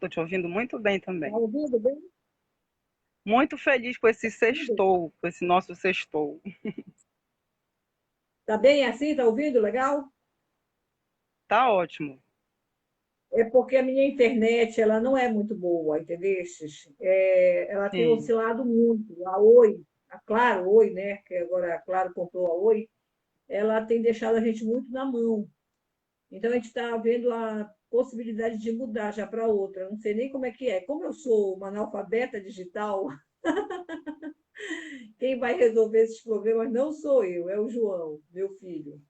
estou te ouvindo muito bem Está também. ouvindo bem? Muito feliz com esse Ouvindo? sextou, com esse nosso sextou. Está bem assim? Está ouvindo? Legal? Tá ótimo. É porque a minha internet ela não é muito boa, entendeu? Ela tem Sim. oscilado muito. A Oi, a Claro, Oi, né? Que agora a Claro comprou a Oi, ela tem deixado a gente muito na mão. Então a gente está vendo a possibilidade de mudar já para outra. Não sei nem como é que é. Como eu sou uma analfabeta digital, quem vai resolver esses problemas não sou eu, é o João, meu filho.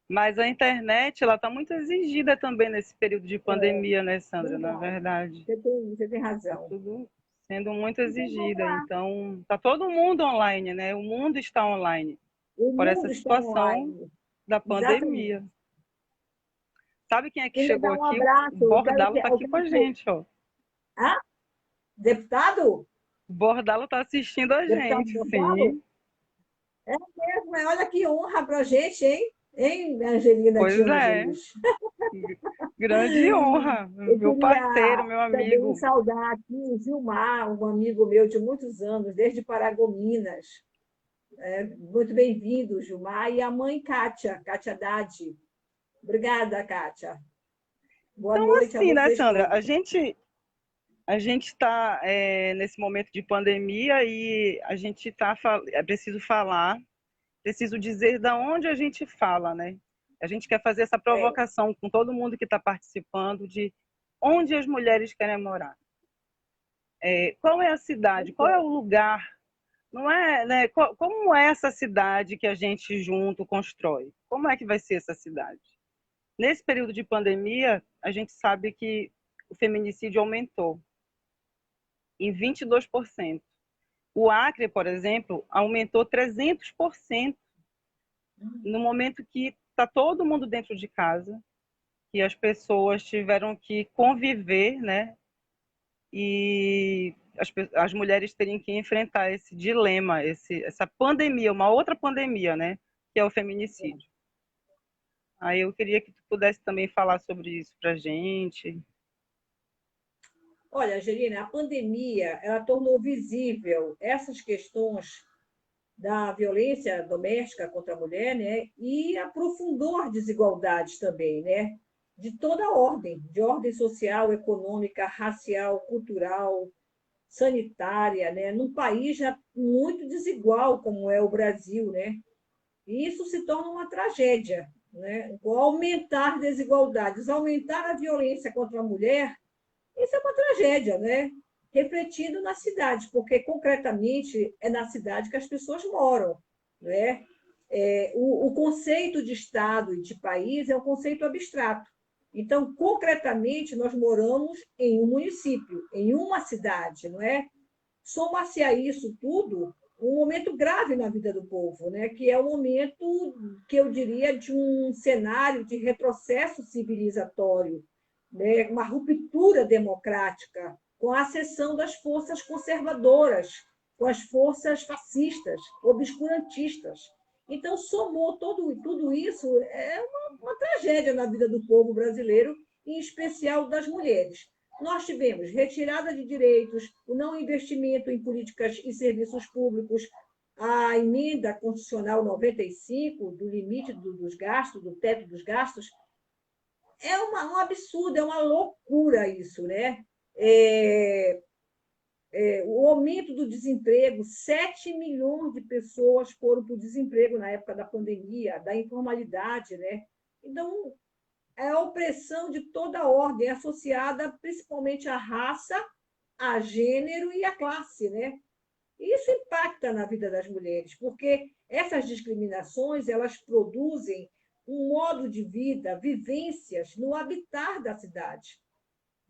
Mas a internet, ela está muito exigida também nesse período de É pandemia, né, Sandra? Na verdade. verdade, Você tem está razão. tudo sendo muito Então, exigida. Então, está todo mundo online, né? O mundo está online o por essa mundo está situação online. da Exatamente. pandemia. Sabe quem é que Queria chegou dar um aqui? O abraço. Bordalo está aqui com a gente, ó. Ah, deputado? O Bordalo está assistindo a Deputado gente, Gonçalo? sim. É mesmo, olha que honra para a gente, hein? Hein, Angelina de Pois é. Ângeles? Grande honra. Eu Meu parceiro, queria meu também amigo. saudar aqui o Gilmar, um amigo meu de muitos anos, desde Paragominas. Muito bem-vindo, Gilmar. E a mãe Kátia, Kátia Dade. Obrigada, Kátia. Boa Então, noite a assim, né, vocês Sandra? todos. A gente está nesse momento de pandemia e a gente é preciso falar, preciso dizer da onde a gente fala, né? A gente quer fazer essa É, provocação com todo mundo que está participando de onde as mulheres querem morar. Qual é a cidade? Qual é o lugar? Não é, né? Como é essa cidade que a gente junto constrói? Como é que vai ser essa cidade? Nesse período de pandemia, a gente sabe que o feminicídio aumentou em 22%. O Acre, por exemplo, aumentou 300% no momento que está todo mundo dentro de casa, que as pessoas tiveram que conviver, né? E as mulheres teriam que enfrentar esse dilema, essa pandemia, uma outra pandemia, né? Que é o feminicídio. Aí eu queria que tu pudesse também falar sobre isso para a gente. olha, Angelina, a pandemia ela tornou visível essas questões da violência doméstica contra a mulher, né? E aprofundou as desigualdades também, né? De toda ordem, de ordem social, econômica, racial, cultural, sanitária, né? Num país já muito desigual como é o Brasil, né? E isso se torna uma tragédia, né? O aumentar desigualdades, aumentar a violência contra a mulher, isso é uma tragédia, né? Refletindo na cidade, porque concretamente é na cidade que as pessoas moram, né? O conceito de Estado e de país é um conceito abstrato. Então, concretamente, nós moramos em um município, em uma cidade, não é? Soma-se a isso tudo um momento grave na vida do povo, né? Que é o momento que eu diria de um cenário de retrocesso civilizatório, né? Uma ruptura democrática com a ascensão das forças conservadoras, com as forças fascistas, obscurantistas. Então, somou tudo isso, é uma tragédia na vida do povo brasileiro, em especial das mulheres. Nós tivemos retirada de direitos, o não investimento em políticas e serviços públicos, a emenda constitucional 95, do limite dos gastos, do teto dos gastos. Um absurdo, é uma loucura isso, né? É, o aumento do desemprego, 7 milhões de pessoas foram para o desemprego na época da pandemia, da informalidade, né? Então, é a opressão de toda ordem, associada principalmente à raça, a gênero e a classe, né? E isso impacta na vida das mulheres, porque essas discriminações elas produzem um modo de vida, vivências no habitar da cidade,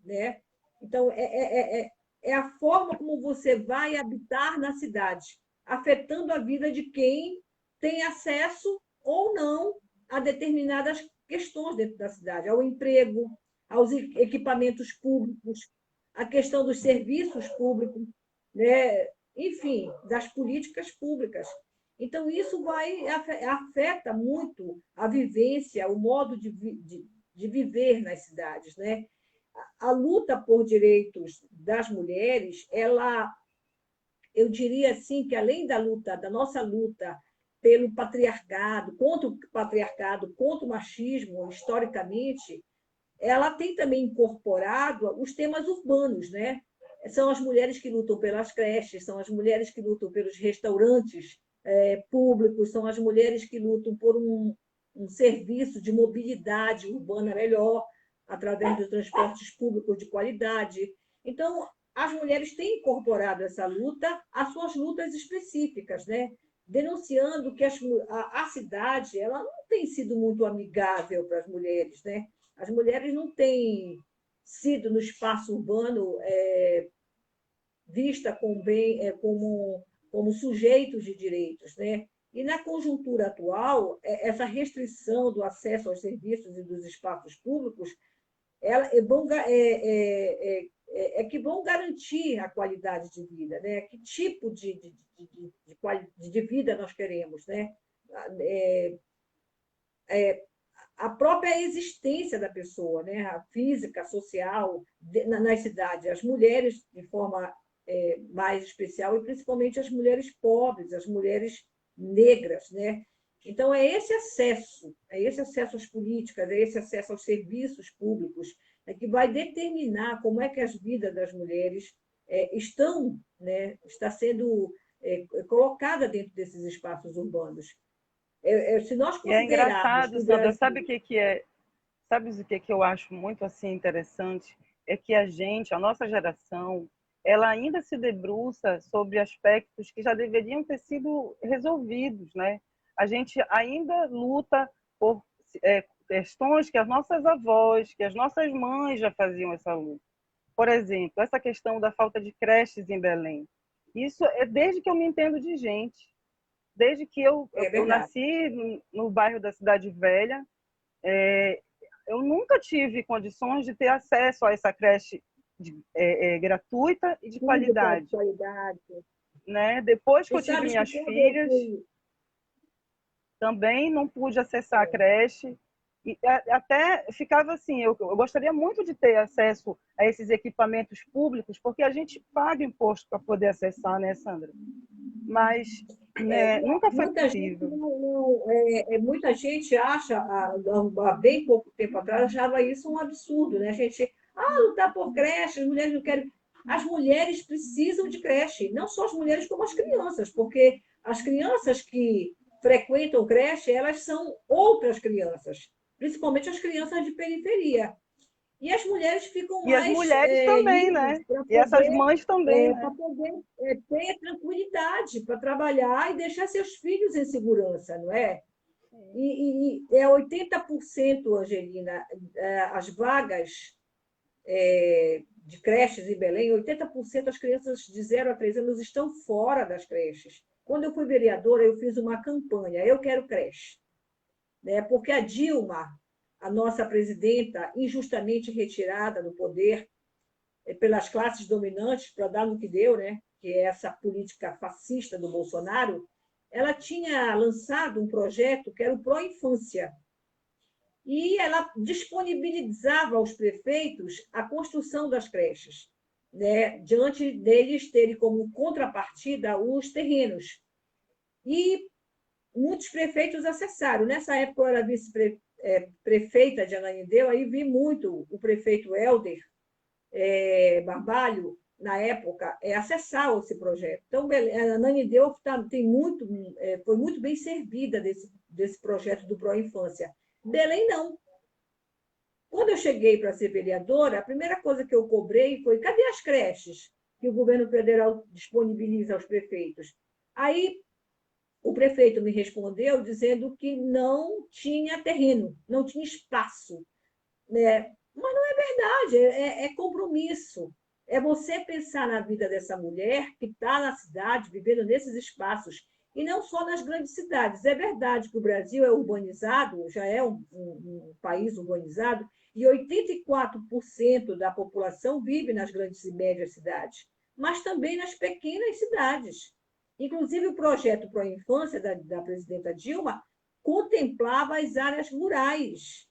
né? Então é a forma como você vai habitar na cidade, afetando a vida de quem tem acesso ou não a determinadas questões dentro da cidade, ao emprego, aos equipamentos públicos, a questão dos serviços públicos, né? Enfim, das políticas públicas. Então, isso afeta muito a vivência, o modo de viver nas cidades. Né? a luta por direitos das mulheres, ela, eu diria assim, que além da nossa luta pelo patriarcado, contra o machismo, historicamente, ela tem também incorporado os temas urbanos, né? São as mulheres que lutam pelas creches, são as mulheres que lutam pelos restaurantes públicos, são as mulheres que lutam por um serviço de mobilidade urbana melhor, através de transportes públicos de qualidade. Então, as mulheres têm incorporado essa luta às suas lutas específicas, né? Denunciando que a cidade ela não tem sido muito amigável para as mulheres, né? As mulheres não têm sido no espaço urbano vista como sujeitos de direitos, né? E na conjuntura atual, essa restrição do acesso aos serviços e dos espaços públicos que vão garantir a qualidade de vida, né? Que tipo de vida nós queremos, né? A própria existência da pessoa, né? A física, social, nas cidades, as mulheres de forma mais especial, e principalmente as mulheres pobres, as mulheres negras, né? Então, é esse acesso às políticas, é esse acesso aos serviços públicos, que vai determinar como é que as vidas das mulheres estão, né? Está sendo colocada dentro desses espaços urbanos. Se nós E é considerarmos que engraçado, o Sandra, Brasil... sabe o que que é? Sabe o que eu acho muito assim interessante? É que a nossa geração, ela ainda se debruça sobre aspectos que já deveriam ter sido resolvidos, né? A gente ainda luta por questões que as nossas avós, que as nossas mães já faziam essa luta. Por exemplo, essa questão da falta de creches em Belém. Isso é desde que eu me entendo de gente. Desde que eu verdade. nasci no bairro da Cidade Velha, eu nunca tive condições de ter acesso a essa creche gratuita e de Pública, de qualidade. qualidade. Né? Depois que Tu eu tive sabes que minhas quando eu filhas, fui... também não pude acessar a creche. E até ficava assim, eu gostaria muito de ter acesso a esses equipamentos públicos, porque a gente paga imposto para poder acessar, né, Sandra? Mas nunca foi Muita gente possível. muita gente acha, há bem pouco tempo atrás, achava isso um absurdo, né? A gente, lutar por creche, as mulheres não querem. As mulheres precisam de creche, não só as mulheres, como as crianças, porque as crianças que frequentam creche, elas são outras crianças, principalmente as crianças de periferia. E as mulheres ficam E as mais mulheres também, livres né? E essas mães também, para né? poder ter tranquilidade para trabalhar e deixar seus filhos em segurança, não é? E é 80%, Angelina, as vagas de creches em Belém, 80% das crianças de 0 a 3 anos estão fora das creches. Quando eu fui vereadora, eu fiz uma campanha, eu quero creche, né? Porque a Dilma, a nossa presidenta, injustamente retirada do poder pelas classes dominantes, para dar no que deu, né? Que é essa política fascista do Bolsonaro, ela tinha lançado um projeto que era o Pró-Infância, e ela disponibilizava aos prefeitos a construção das creches, né? Diante deles terem como contrapartida os terrenos. E muitos prefeitos acessaram. Nessa época, eu era vice-prefeita de Ananindeua, aí vi muito o prefeito Helder Barbalho, na época, acessar esse projeto. Então, a Ananindeua foi muito bem servida desse projeto do Pró-Infância. Belém, não. Quando eu cheguei para ser vereadora, a primeira coisa que eu cobrei foi: cadê as creches que o governo federal disponibiliza aos prefeitos? Aí o prefeito me respondeu dizendo que não tinha terreno, não tinha espaço, né? Mas não é verdade, é compromisso. É você pensar na vida dessa mulher que está na cidade, vivendo nesses espaços, e não só nas grandes cidades. É verdade que o Brasil é urbanizado, já é um país urbanizado, e 84% da população vive nas grandes e médias cidades, mas também nas pequenas cidades. Inclusive, o projeto Pro Infância da presidenta Dilma contemplava as áreas rurais.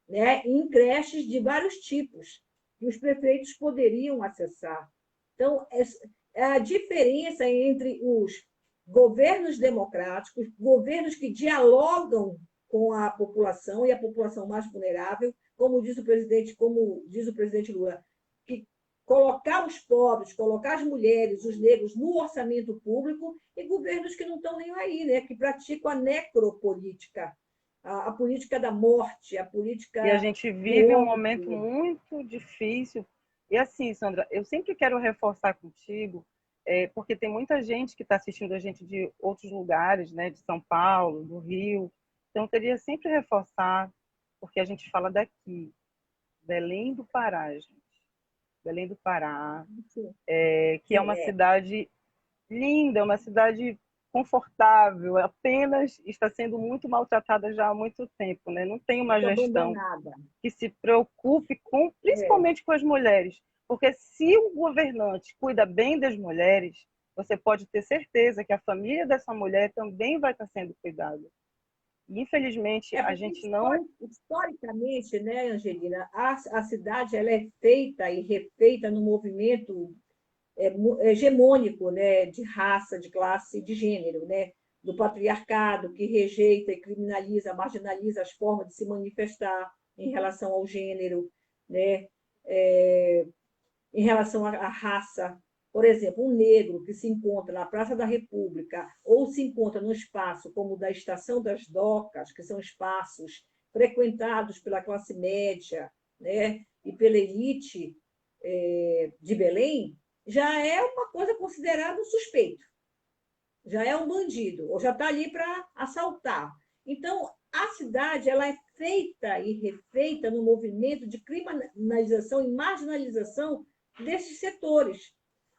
né, em creches de vários tipos, que os prefeitos poderiam acessar. Então, é a diferença entre os governos democráticos, governos que dialogam com a população e a população mais vulnerável, como diz o presidente Lula, que colocar os pobres, colocar as mulheres, os negros no orçamento público, e governos que não estão nem aí, né? Que praticam a necropolítica, a política da morte, a E a política gente do vive um momento ódio. muito difícil. E assim, Sandra, eu sempre quero reforçar contigo, porque tem muita gente que está assistindo a gente de outros lugares, né, de São Paulo, do Rio. Então, eu queria sempre reforçar, porque a gente fala daqui, Belém do Pará, gente. Belém do Pará, Sim, que é sim, uma cidade linda, uma cidade confortável, apenas está sendo muito maltratada já há muito tempo, né? Não tem uma muito gestão abandonada. que se preocupe com, É. principalmente com as mulheres, porque se o governante cuida bem das mulheres, você pode ter certeza que a família dessa mulher também vai estar sendo cuidada. E, infelizmente, É a porque, gente não. historicamente, né, Angelina, a cidade ela é feita e refeita no movimento hegemônico, né, de raça, de classe, de gênero, né, do patriarcado que rejeita e criminaliza, marginaliza as formas de se manifestar em relação ao gênero, né, é, em relação à raça. Por exemplo, um negro que se encontra na Praça da República ou se encontra num espaço como o da Estação das Docas, que são espaços frequentados pela classe média, né, e pela elite de Belém, já é uma coisa considerada um suspeito, já é um bandido, ou já está ali para assaltar. Então, a cidade ela é feita e refeita no movimento de criminalização e marginalização desses setores.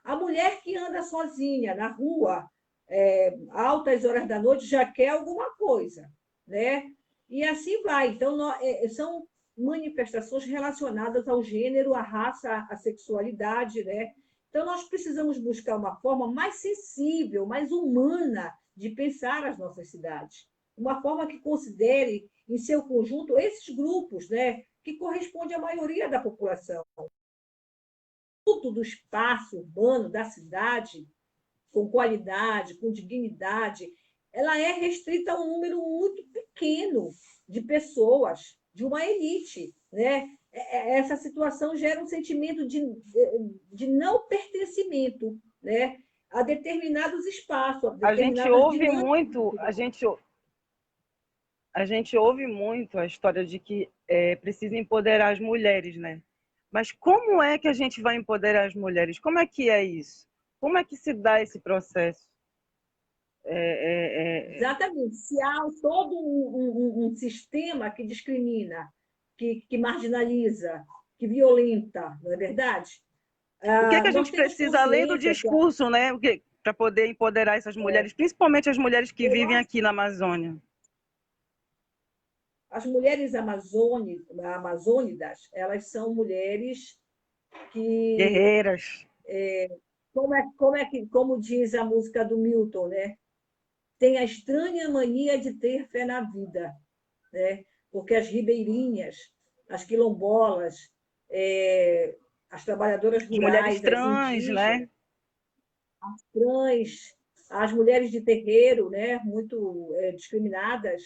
A mulher que anda sozinha na rua, altas horas da noite, já quer alguma coisa, né? E assim vai. Então, são manifestações relacionadas ao gênero, à raça, à sexualidade, né? Então, nós precisamos buscar uma forma mais sensível, mais humana de pensar as nossas cidades. Uma forma que considere, em seu conjunto, esses grupos, né, que correspondem à maioria da população. Tudo do espaço urbano, da cidade, com qualidade, com dignidade, ela é restrita a um número muito pequeno de pessoas, de uma elite, né? Essa situação gera um sentimento de não pertencimento, né? A determinados espaços, a A gente determinadas ouve dinâmicas. muito, a gente ouve muito a história de que precisa empoderar as mulheres, né? Mas como é que a gente vai empoderar as mulheres? Como é que é isso? Como é que se dá esse processo? Exatamente. Se há todo um sistema que discrimina, que marginaliza, que violenta, não é verdade? O que é que a Nós gente temos precisa, além do consciência que discurso, né? Para poder empoderar essas mulheres, principalmente as mulheres que eu vivem acho aqui na Amazônia? as mulheres amazônidas, elas são mulheres que, Guerreiras. como diz a música do Milton, né? Tem a estranha mania de ter fé na vida, né? Porque as ribeirinhas, as quilombolas, as trabalhadoras As mulheres rurais, as trans, indígenas, né? as trans, as mulheres de terreiro, né? Muito discriminadas,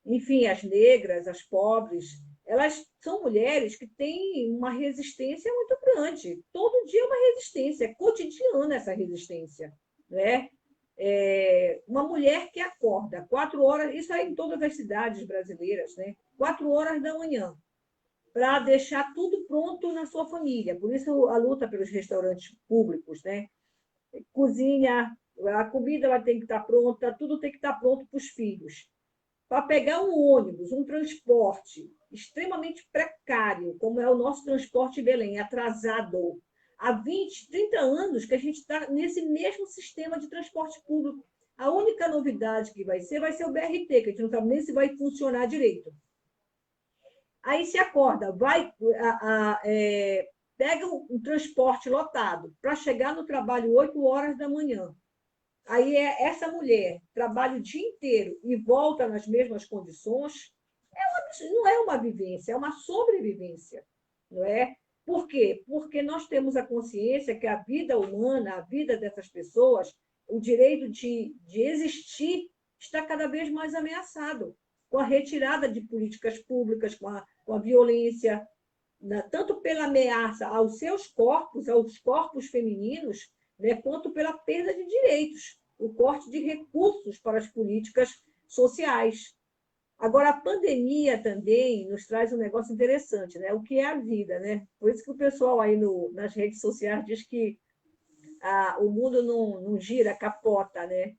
enfim, as negras, as pobres, elas são mulheres que têm uma resistência muito grande. Todo dia é uma resistência, é cotidiana essa resistência, né? Uma mulher que acorda 4 horas, isso aí em todas as cidades brasileiras, né? 4 horas da manhã, para deixar tudo pronto na sua família. Por isso a luta pelos restaurantes públicos, né? Cozinha, a comida ela tem que estar pronta, tudo tem que estar pronto para os filhos. Para pegar um ônibus, um transporte extremamente precário, como é o nosso transporte em Belém, atrasado. Há 20, 30 anos que a gente está nesse mesmo sistema de transporte público. A única novidade que vai ser o BRT, que a gente não sabe nem se vai funcionar direito. Aí se acorda, pega um transporte lotado para chegar no trabalho 8 horas da manhã. Aí essa mulher trabalha o dia inteiro e volta nas mesmas condições, não é uma vivência, é uma sobrevivência, não é? Por quê? Porque nós temos a consciência que a vida humana, a vida dessas pessoas, o direito de existir está cada vez mais ameaçado, com a retirada de políticas públicas, com a violência, tanto pela ameaça aos corpos femininos, né, quanto pela perda de direitos, o corte de recursos para as políticas sociais. Agora, a pandemia também nos traz um negócio interessante, né? O que é a vida, né? Por isso que o pessoal aí nas redes sociais diz que o mundo não gira, capota, né?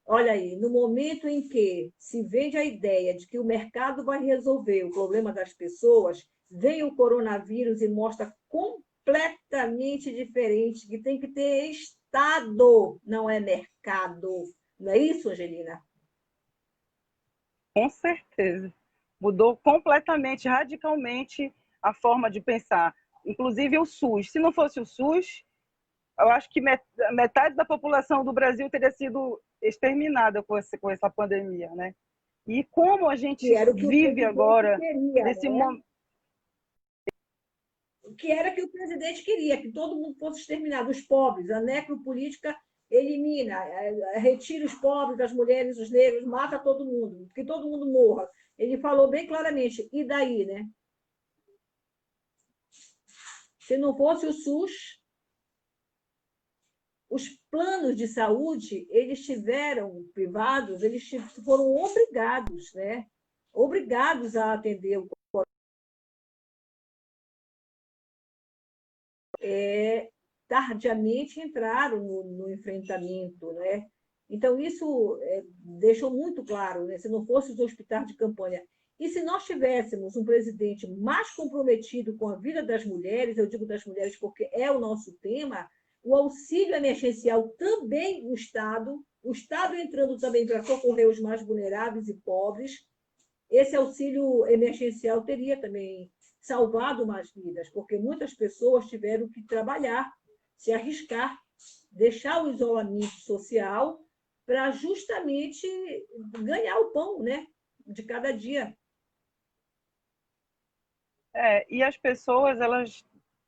Olha aí, no momento em que se vende a ideia de que o mercado vai resolver o problema das pessoas, vem o coronavírus e mostra completamente diferente, que tem que ter Estado, não é mercado. Não é isso, Angelina? Com certeza. Mudou completamente, radicalmente a forma de pensar. Inclusive o SUS. Se não fosse o SUS, eu acho que metade da população do Brasil teria sido exterminada com essa pandemia, né? E como a gente Que era o que o vive presidente agora queria, nesse né? momento. Que era que o presidente queria, que todo mundo fosse exterminado, os pobres, a necropolítica elimina, retira os pobres, as mulheres, os negros, mata todo mundo, que todo mundo morra. Ele falou bem claramente, e daí, né? Se não fosse o SUS, os planos de saúde, eles tiveram privados, eles foram obrigados, né? Obrigados a atender o tardiamente entraram no enfrentamento, né? Então, isso deixou muito claro, né? Se não fosse os hospitais de campanha. E se nós tivéssemos um presidente mais comprometido com a vida das mulheres, eu digo das mulheres porque é o nosso tema, o auxílio emergencial também o Estado entrando também para socorrer os mais vulneráveis e pobres, esse auxílio emergencial teria também salvado mais vidas, porque muitas pessoas tiveram que trabalhar, se arriscar, deixar o isolamento social para justamente ganhar o pão, né, de cada dia. E as pessoas, elas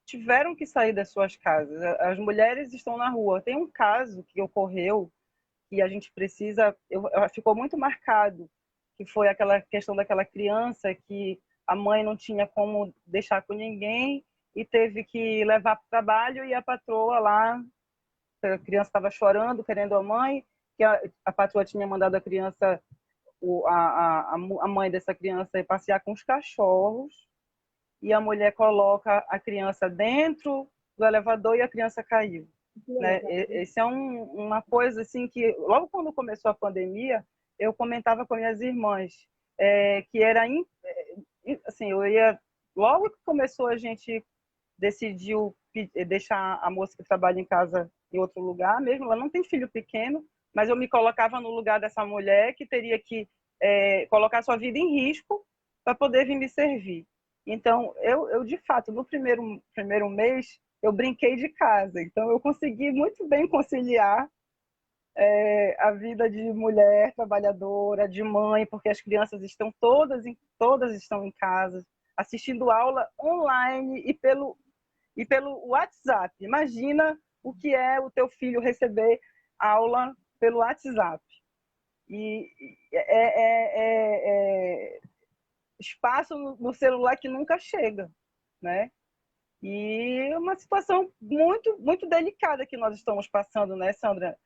tiveram que sair das suas casas. As mulheres estão na rua. Tem um caso que ocorreu que a gente precisa, ficou muito marcado, que foi aquela questão daquela criança que a mãe não tinha como deixar com ninguém e teve que levar para o trabalho, e a patroa lá, a criança estava chorando, querendo a mãe, que a patroa tinha mandado a criança, a mãe dessa criança ir passear com os cachorros, e a mulher coloca a criança dentro do elevador e a criança caiu. Né? Esse é uma coisa assim que, logo quando começou a pandemia, eu comentava com minhas irmãs que era assim, logo que começou, a gente decidiu deixar a moça que trabalha em casa em outro lugar, mesmo ela não tem filho pequeno, mas eu me colocava no lugar dessa mulher que teria que colocar sua vida em risco para poder vir me servir. Então, eu de fato, no primeiro mês, eu brinquei de casa. Então, eu consegui muito bem conciliar a vida de mulher trabalhadora, de mãe, porque as crianças estão todas estão em casa, assistindo aula online e pelo WhatsApp. Imagina o que é o teu filho receber aula pelo WhatsApp. E espaço no celular que nunca chega, né? E é uma situação muito, muito delicada que nós estamos passando, né, Sandra?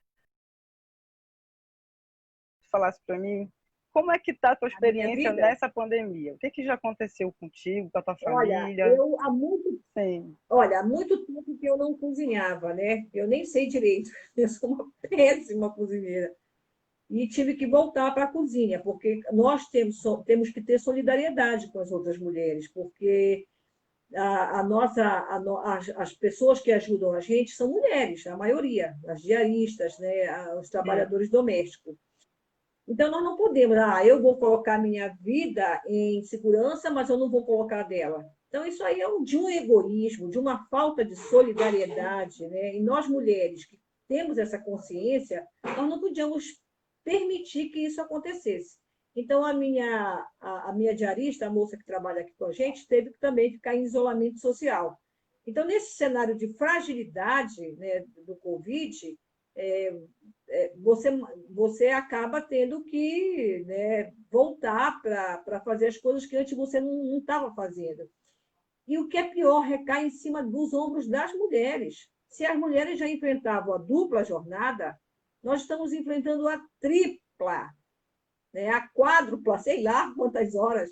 Falasse para mim, como é que está a tua experiência nessa pandemia? O que já aconteceu contigo, com a tua família? Há muito tempo que eu não cozinhava, né? Eu nem sei direito, eu sou uma péssima cozinheira. E tive que voltar para a cozinha, porque nós temos que ter solidariedade com as outras mulheres, porque as pessoas que ajudam a gente são mulheres, a maioria, as diaristas, né, os trabalhadores domésticos. Então, nós não podemos, eu vou colocar minha vida em segurança, mas eu não vou colocar a dela. Então, isso aí é de um egoísmo, de uma falta de solidariedade, né? E nós, mulheres, que temos essa consciência, nós não podíamos permitir que isso acontecesse. Então, a minha diarista, a moça que trabalha aqui com a gente, teve que também ficar em isolamento social. Então, nesse cenário de fragilidade, né, do Covid, é, você acaba tendo que, né, voltar para fazer as coisas que antes você não estava fazendo. E o que é pior, recai em cima dos ombros das mulheres. Se as mulheres já enfrentavam a dupla jornada, nós estamos enfrentando a tripla, né? A quádrupla, sei lá quantas horas.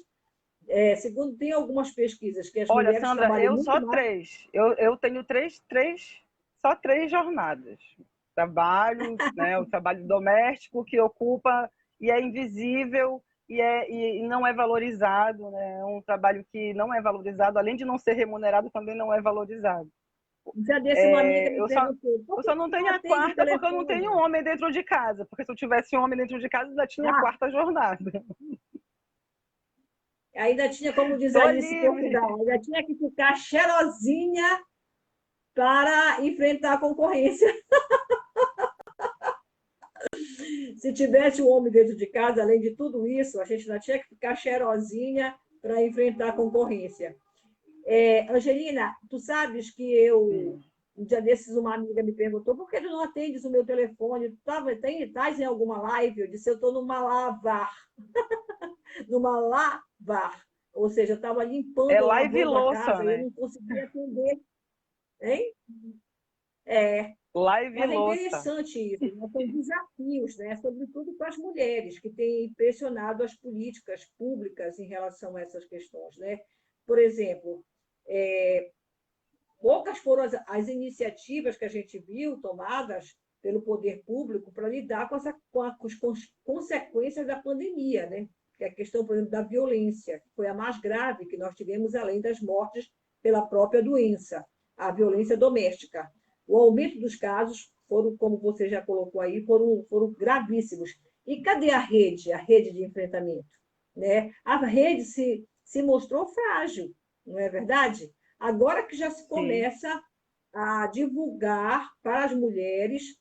Segundo tem algumas pesquisas que as Olha, mulheres Sandra, trabalham eu muito só mais. três. Eu tenho só três jornadas. Trabalho, né, o trabalho doméstico que ocupa e é invisível e não é valorizado, né? É um trabalho que não é valorizado, além de não ser remunerado, também não é valorizado. Um dia desse, uma amiga me Eu só, perguntou, por eu que só não você não tenho a atende o quarta porque eu não tenho telefone? homem dentro de casa. Porque se eu tivesse homem dentro de casa, ainda tinha a Ah, quarta jornada. ainda tinha, como diz Tô Alice em Portugal, livre. ainda tinha que ficar cheirosinha para enfrentar a concorrência. Se tivesse um homem dentro de casa, além de tudo isso, a gente ainda tinha que ficar cheirosinha para enfrentar a concorrência. Angelina, tu sabes que um dia desses, uma amiga me perguntou por que tu não atendes o meu telefone? Tu estás em alguma live? Eu disse, eu estou numa lavar. Ou seja, eu estava É limpando ou live lavando a louça, casa e eu né? não conseguia atender. Hein? É, Live mas é louça. interessante isso, né? São desafios, né? Sobretudo para as mulheres, que têm pressionado as políticas públicas em relação a essas questões. Né? Por exemplo, é, poucas foram as iniciativas que a gente viu tomadas pelo poder público para lidar com as consequências da pandemia, né? Que é a questão, por exemplo, da violência, que foi a mais grave que nós tivemos, além das mortes pela própria doença, a violência doméstica. O aumento dos casos foram, como você já colocou aí, foram gravíssimos. E cadê a rede de enfrentamento? Né? A rede se mostrou frágil, não é verdade? Agora que já se Sim. começa a divulgar para as mulheres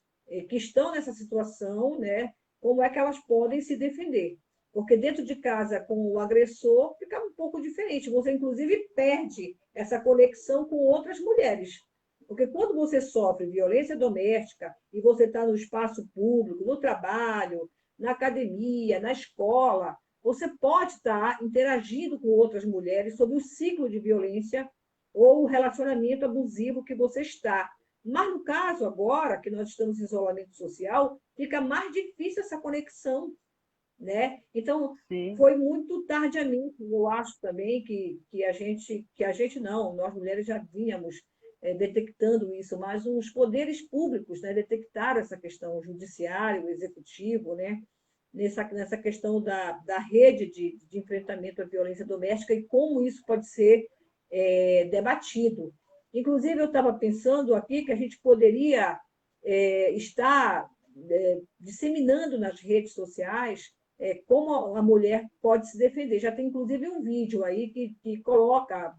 que estão nessa situação, né, como é que elas podem se defender. Porque dentro de casa, com o agressor, fica um pouco diferente. Você, inclusive, perde essa conexão com outras mulheres. Porque quando você sofre violência doméstica e você está no espaço público, no trabalho, na academia, na escola, você pode estar interagindo com outras mulheres sobre o ciclo de violência ou o relacionamento abusivo que você está. Mas no caso agora, que nós estamos em isolamento social, fica mais difícil essa conexão, né? Então, Sim. foi muito tardiamente, eu acho também que a gente não, nós mulheres já vínhamos detectando isso, mas os poderes públicos, né, detectaram essa questão, o judiciário, o executivo, né, nessa questão da rede de enfrentamento à violência doméstica e como isso pode ser debatido. Inclusive, eu estava pensando aqui que a gente poderia estar disseminando nas redes sociais como a mulher pode se defender. Já tem, inclusive, um vídeo aí que coloca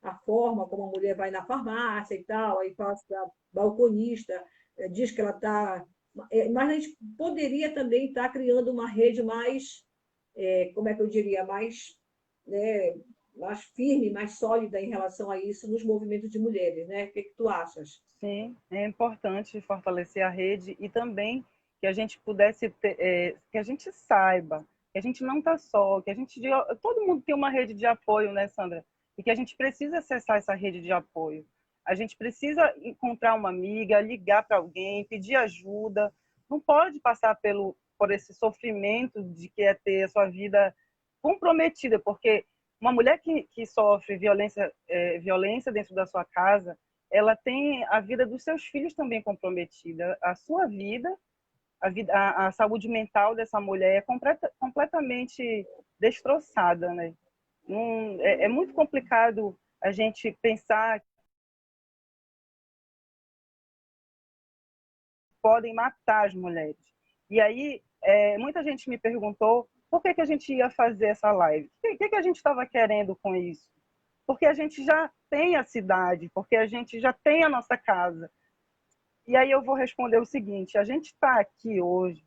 a forma como a mulher vai na farmácia e tal, aí faz a balconista, diz que ela está... Mas a gente poderia também estar criando uma rede mais, como é que eu diria, né, mais firme, mais sólida em relação a isso nos movimentos de mulheres, né? O que tu achas? Sim, é importante fortalecer a rede e também que a gente pudesse ter, que a gente saiba que a gente não está só, que a gente todo mundo tem uma rede de apoio, né, Sandra? E que a gente precisa acessar essa rede de apoio. A gente precisa encontrar uma amiga, ligar para alguém, pedir ajuda. Não pode passar por esse sofrimento de que é ter a sua vida comprometida, porque uma mulher que sofre violência dentro da sua casa, ela tem a vida dos seus filhos também comprometida. A sua vida, a saúde mental dessa mulher é completamente destroçada, né? É muito complicado a gente pensar que podem matar as mulheres. E aí, muita gente me perguntou por que a gente ia fazer essa live. O que a gente estava querendo com isso? Porque a gente já tem a cidade, porque a gente já tem a nossa casa. E aí eu vou responder o seguinte: a gente está aqui hoje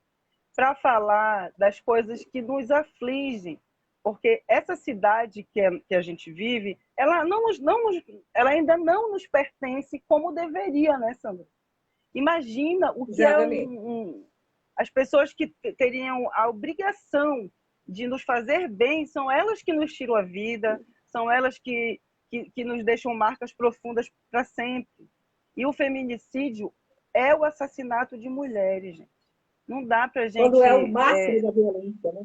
para falar das coisas que nos afligem, porque essa cidade que a gente vive, ela ainda não nos pertence como deveria, né, Sandra? Imagina o que é Exatamente. as pessoas que teriam a obrigação de nos fazer bem, são elas que nos tiram a vida, são elas que nos deixam marcas profundas para sempre. E o feminicídio é o assassinato de mulheres, gente. Não dá para a Quando é o gente... máximo da violência, né?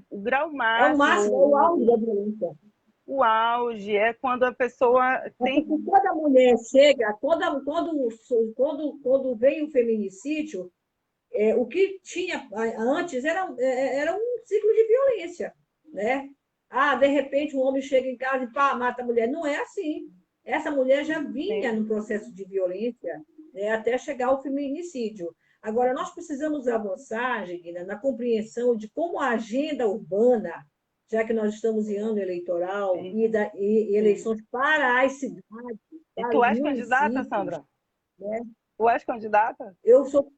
O grau É o máximo, máximo, é o auge da violência. o auge é quando a pessoa É tem... porque quando a mulher chega, quando vem o feminicídio, o que tinha antes era um ciclo de violência, né? Ah, de repente um homem chega em casa e pá, mata a mulher. Não é assim. Essa mulher já vinha Sim. no processo de violência, né, até chegar ao feminicídio. Agora, nós precisamos avançar, Gina, na compreensão de como a agenda urbana, já que nós estamos em ano eleitoral Sim, e sim. eleições para as cidades, E para tu os és candidata, municípios, Sandra? né? Tu és candidata? Eu sou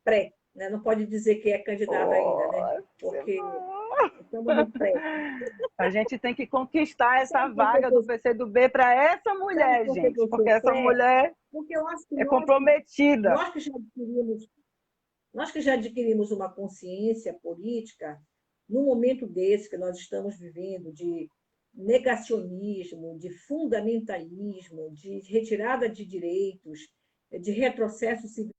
pré, né? Não pode dizer que é candidata ainda, né? Pô, você Porque não. estamos no pré. A gente tem que conquistar essa Sabe por que vaga do PCdoB para essa sabe mulher, por que gente, eu porque sou essa pré? mulher Porque eu acho que é comprometida. nós que já adquirimos, nós que já adquirimos uma consciência política, no momento desse que nós estamos vivendo, de negacionismo, de fundamentalismo, de retirada de direitos, de retrocesso civil,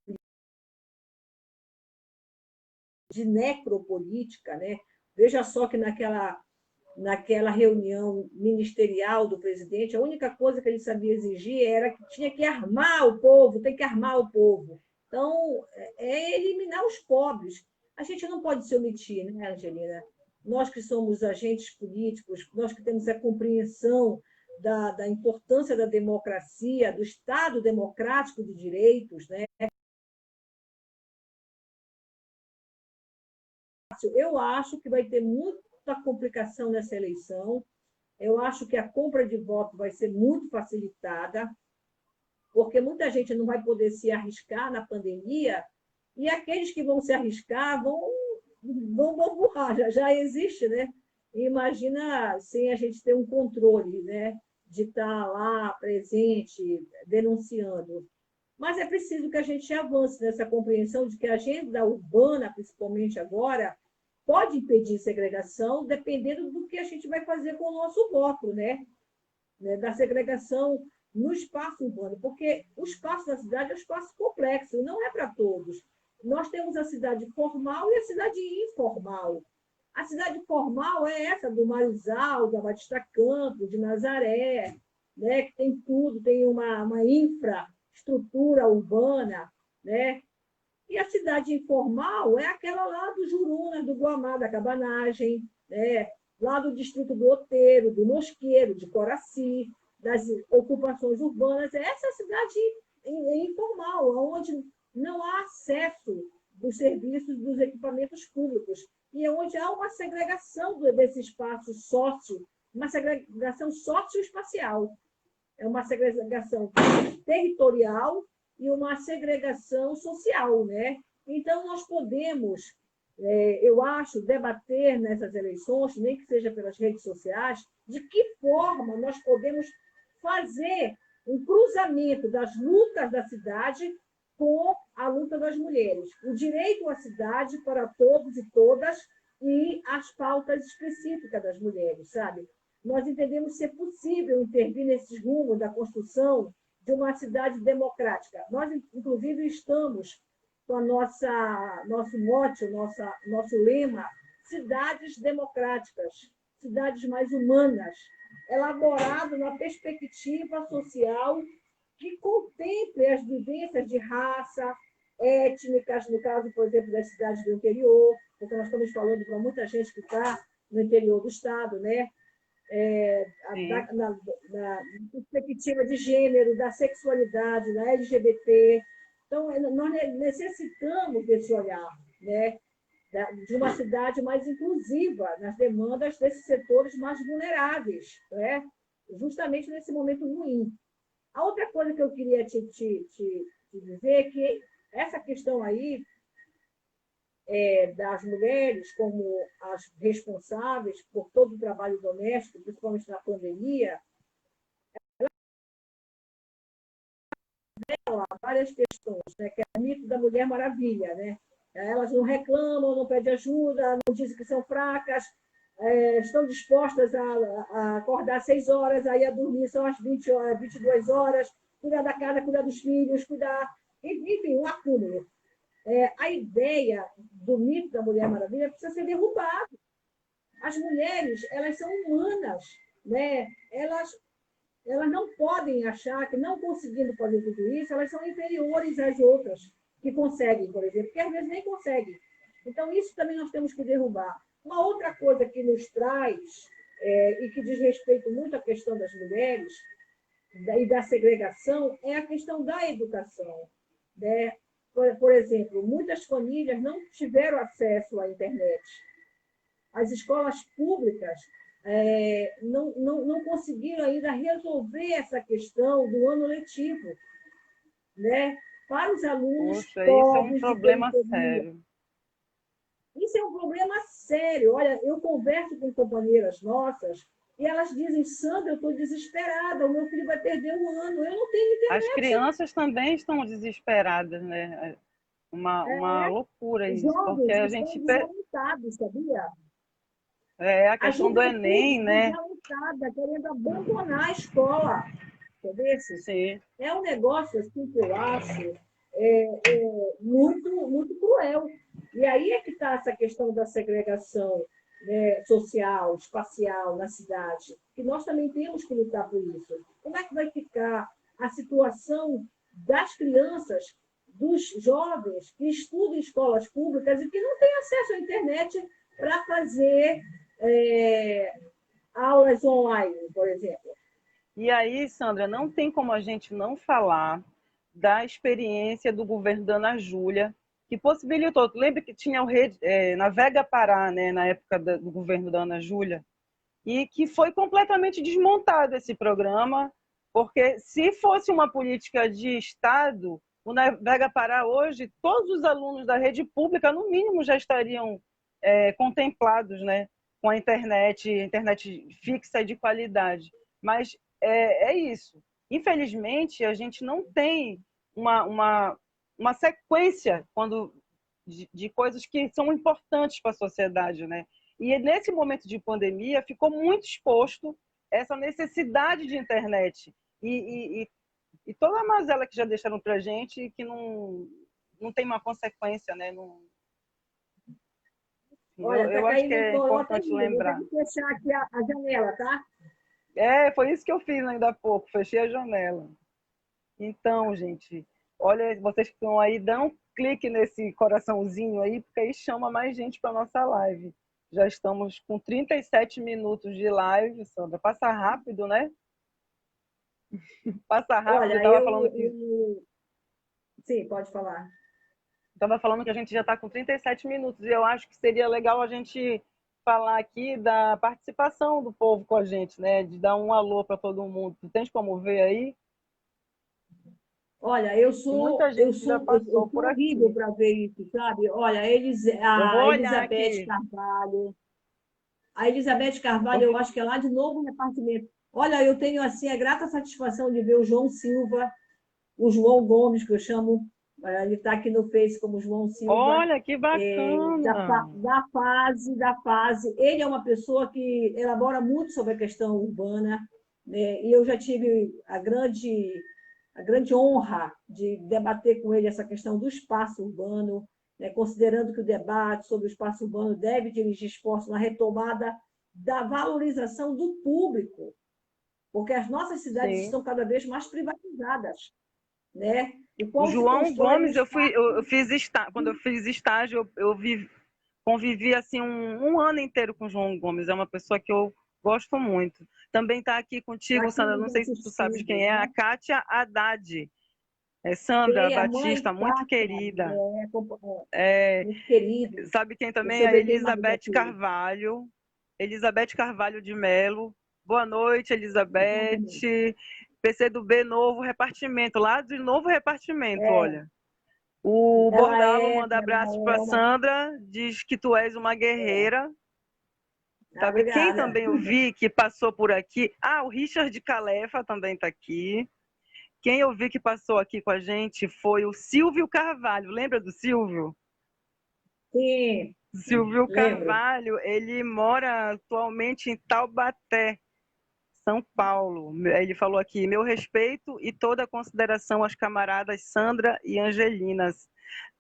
de necropolítica, né? Veja só que naquela reunião ministerial do presidente, a única coisa que ele sabia exigir era que tinha que armar o povo, tem que armar o povo. Então, é eliminar os pobres. A gente não pode se omitir, né, Angelina? Nós que somos agentes políticos, nós que temos a compreensão da importância da democracia, do Estado democrático de direitos, né? Eu acho que vai ter muita complicação nessa eleição. Eu acho que a compra de voto vai ser muito facilitada, porque muita gente não vai poder se arriscar na pandemia, e aqueles que vão se arriscar vão burrar, já existe, né? Imagina sem a gente ter um controle, né? De estar lá presente, denunciando. Mas é preciso que a gente avance nessa compreensão de que a agenda urbana, principalmente agora, pode impedir segregação, dependendo do que a gente vai fazer com o nosso voto, né? Da segregação no espaço urbano, porque o espaço da cidade é um espaço complexo, não é para todos. Nós temos a cidade formal e a cidade informal. A cidade formal é essa do Marizal, da Batista Campos, de Nazaré, né, que tem tudo, tem uma infraestrutura urbana, né? E a cidade informal é aquela lá do Juruna, do Guamá, da Cabanagem, né? Lá do distrito do Outeiro, do Mosqueiro, de Coraci, das ocupações urbanas. Essa é a cidade informal, onde não há acesso dos serviços, dos equipamentos públicos, e é onde há uma segregação desse espaço sócio, uma segregação socioespacial. É uma segregação territorial e uma segregação social, né? Então, nós podemos, eu acho, debater nessas eleições, nem que seja pelas redes sociais, de que forma nós podemos fazer um cruzamento das lutas da cidade com a luta das mulheres. O direito à cidade para todos e todas e as pautas específicas das mulheres, sabe? Nós entendemos ser possível intervir nesses rumos da construção de uma cidade democrática. Nós, inclusive, estamos com a nosso mote, nosso lema, cidades democráticas, cidades mais humanas, elaborado na perspectiva social que contemple as vivências de raça, étnicas, no caso, por exemplo, das cidades do interior, porque nós estamos falando para muita gente que está no interior do Estado, né? Na perspectiva de gênero, da sexualidade, da LGBT. Então, nós necessitamos desse olhar, né? De uma cidade mais inclusiva nas demandas desses setores mais vulneráveis, né? Justamente nesse momento ruim. A outra coisa que eu queria te dizer é que essa questão aí das mulheres como as responsáveis por todo o trabalho doméstico, principalmente na pandemia, várias questões, né, que é o mito da Mulher Maravilha. Né? Elas não reclamam, não pedem ajuda, não dizem que são fracas, estão dispostas a acordar às 6 horas, aí a dormir são às 20 horas, 22 horas, cuidar da casa, cuidar dos filhos, cuidar... Enfim, um acúmulo. A ideia do mito da Mulher Maravilha precisa ser derrubada. As mulheres, elas são humanas, né? Elas não podem achar que, não conseguindo fazer tudo isso, elas são inferiores às outras que conseguem, por exemplo, porque às vezes nem conseguem. Então, isso também nós temos que derrubar. Uma outra coisa que nos traz, e que diz respeito muito à questão das mulheres e da segregação, é a questão da educação. Né? Por exemplo, muitas famílias não tiveram acesso à internet. As escolas públicas não conseguiram ainda resolver essa questão do ano letivo, né? Para os alunos Poxa, isso é um pobres de problema periferia. sério. Isso é um problema sério. Olha, eu converso com companheiras nossas e elas dizem, Sandra, eu estou desesperada, o meu filho vai perder um ano, eu não tenho As internet. crianças também estão desesperadas, né? Uma loucura Os isso, porque jovens a estão gente desalentados, sabia? é a A questão do juventude Enem, né? desalentada, querendo abandonar a escola. Entendeu? Sim. É um negócio assim, que eu acho muito, muito cruel. E aí é que está essa questão da segregação, né, social, espacial na cidade, que nós também temos que lutar por isso. Como é que vai ficar a situação das crianças, dos jovens que estudam em escolas públicas e que não têm acesso à internet para fazer aulas online, por exemplo? E aí, Sandra, não tem como a gente não falar da experiência do governo da Ana Júlia, que possibilitou. Lembra que tinha o Navega Pará, né, na época do governo da Ana Júlia, e que foi completamente desmontado esse programa, porque se fosse uma política de Estado, o Navega Pará hoje, todos os alunos da rede pública, no mínimo, já estariam contemplados, né, com a internet fixa e de qualidade. Mas é isso. Infelizmente, a gente não tem uma sequência de coisas que são importantes para a sociedade, né? E nesse momento de pandemia ficou muito exposto essa necessidade de internet e toda a mazela que já deixaram para a gente que não tem uma consequência, né? Não, Olha, está eu acho que caindo um é toró importante terrível. Vou ter lembrar. que fechar aqui a janela, tá? Foi isso que eu fiz ainda há pouco, fechei a janela. Então, gente, olha, vocês que estão aí, dão um clique nesse coraçãozinho aí, porque aí chama mais gente para nossa live. Já estamos com 37 minutos de live, Sandra. Passa rápido, né? Passa rápido. Olha, sim, pode falar. Estava falando que a gente já está com 37 minutos e eu acho que seria legal a gente falar aqui da participação do povo com a gente, né? De dar um alô para todo mundo. Tu tens como ver aí? Olha, Muita gente já eu passou por sou horrível aqui. para ver isso, sabe? Olha, Eu vou a olhar Elizabeth aqui. Carvalho. A Elizabeth Carvalho, eu Porque acho que é lá de novo repartimento. Olha, eu tenho assim a grata satisfação de ver o João Silva, o João Gomes, que eu chamo, ele está aqui no Face como João Silva, olha que bacana! da fase. Ele é uma pessoa que elabora muito sobre a questão urbana, né? E eu já tive a grande honra de debater com ele essa questão do espaço urbano, né? Considerando que o debate sobre o espaço urbano deve dirigir esforços na retomada da valorização do público, porque as nossas cidades Sim. estão cada vez mais privatizadas, né? E O qual se João constrói um Gomes, espaço. quando eu fiz estágio, convivi assim um ano inteiro com o João Gomes. É uma pessoa que eu gosto muito. Também está aqui Está contigo, aqui Sandra. nos Não sei se tu sabes assistindo, quem é, a né? Kátia Haddad. Sandra Tem a mãe Batista, muito Kátia, querida. muito querido. Sabe quem Eu também? sou A bebê mais Elizabeth aqui. Carvalho. Elizabeth Carvalho de Melo. Boa noite, Elizabeth. PCdoB novo repartimento, lá de novo repartimento, É, olha. O Bordalo manda ela abraços para é uma... Sandra, diz que tu és uma guerreira. Ah, Sabe quem obrigada. também eu vi que passou por aqui? Ah, o Richard Calefa também está aqui. Quem eu vi que passou aqui com a gente foi o Silvio Carvalho. Lembra do Silvio? Sim, Silvio lembro. Carvalho, ele mora atualmente em Taubaté, São Paulo. Ele falou aqui: meu respeito e toda a consideração às camaradas Sandra e Angelinas.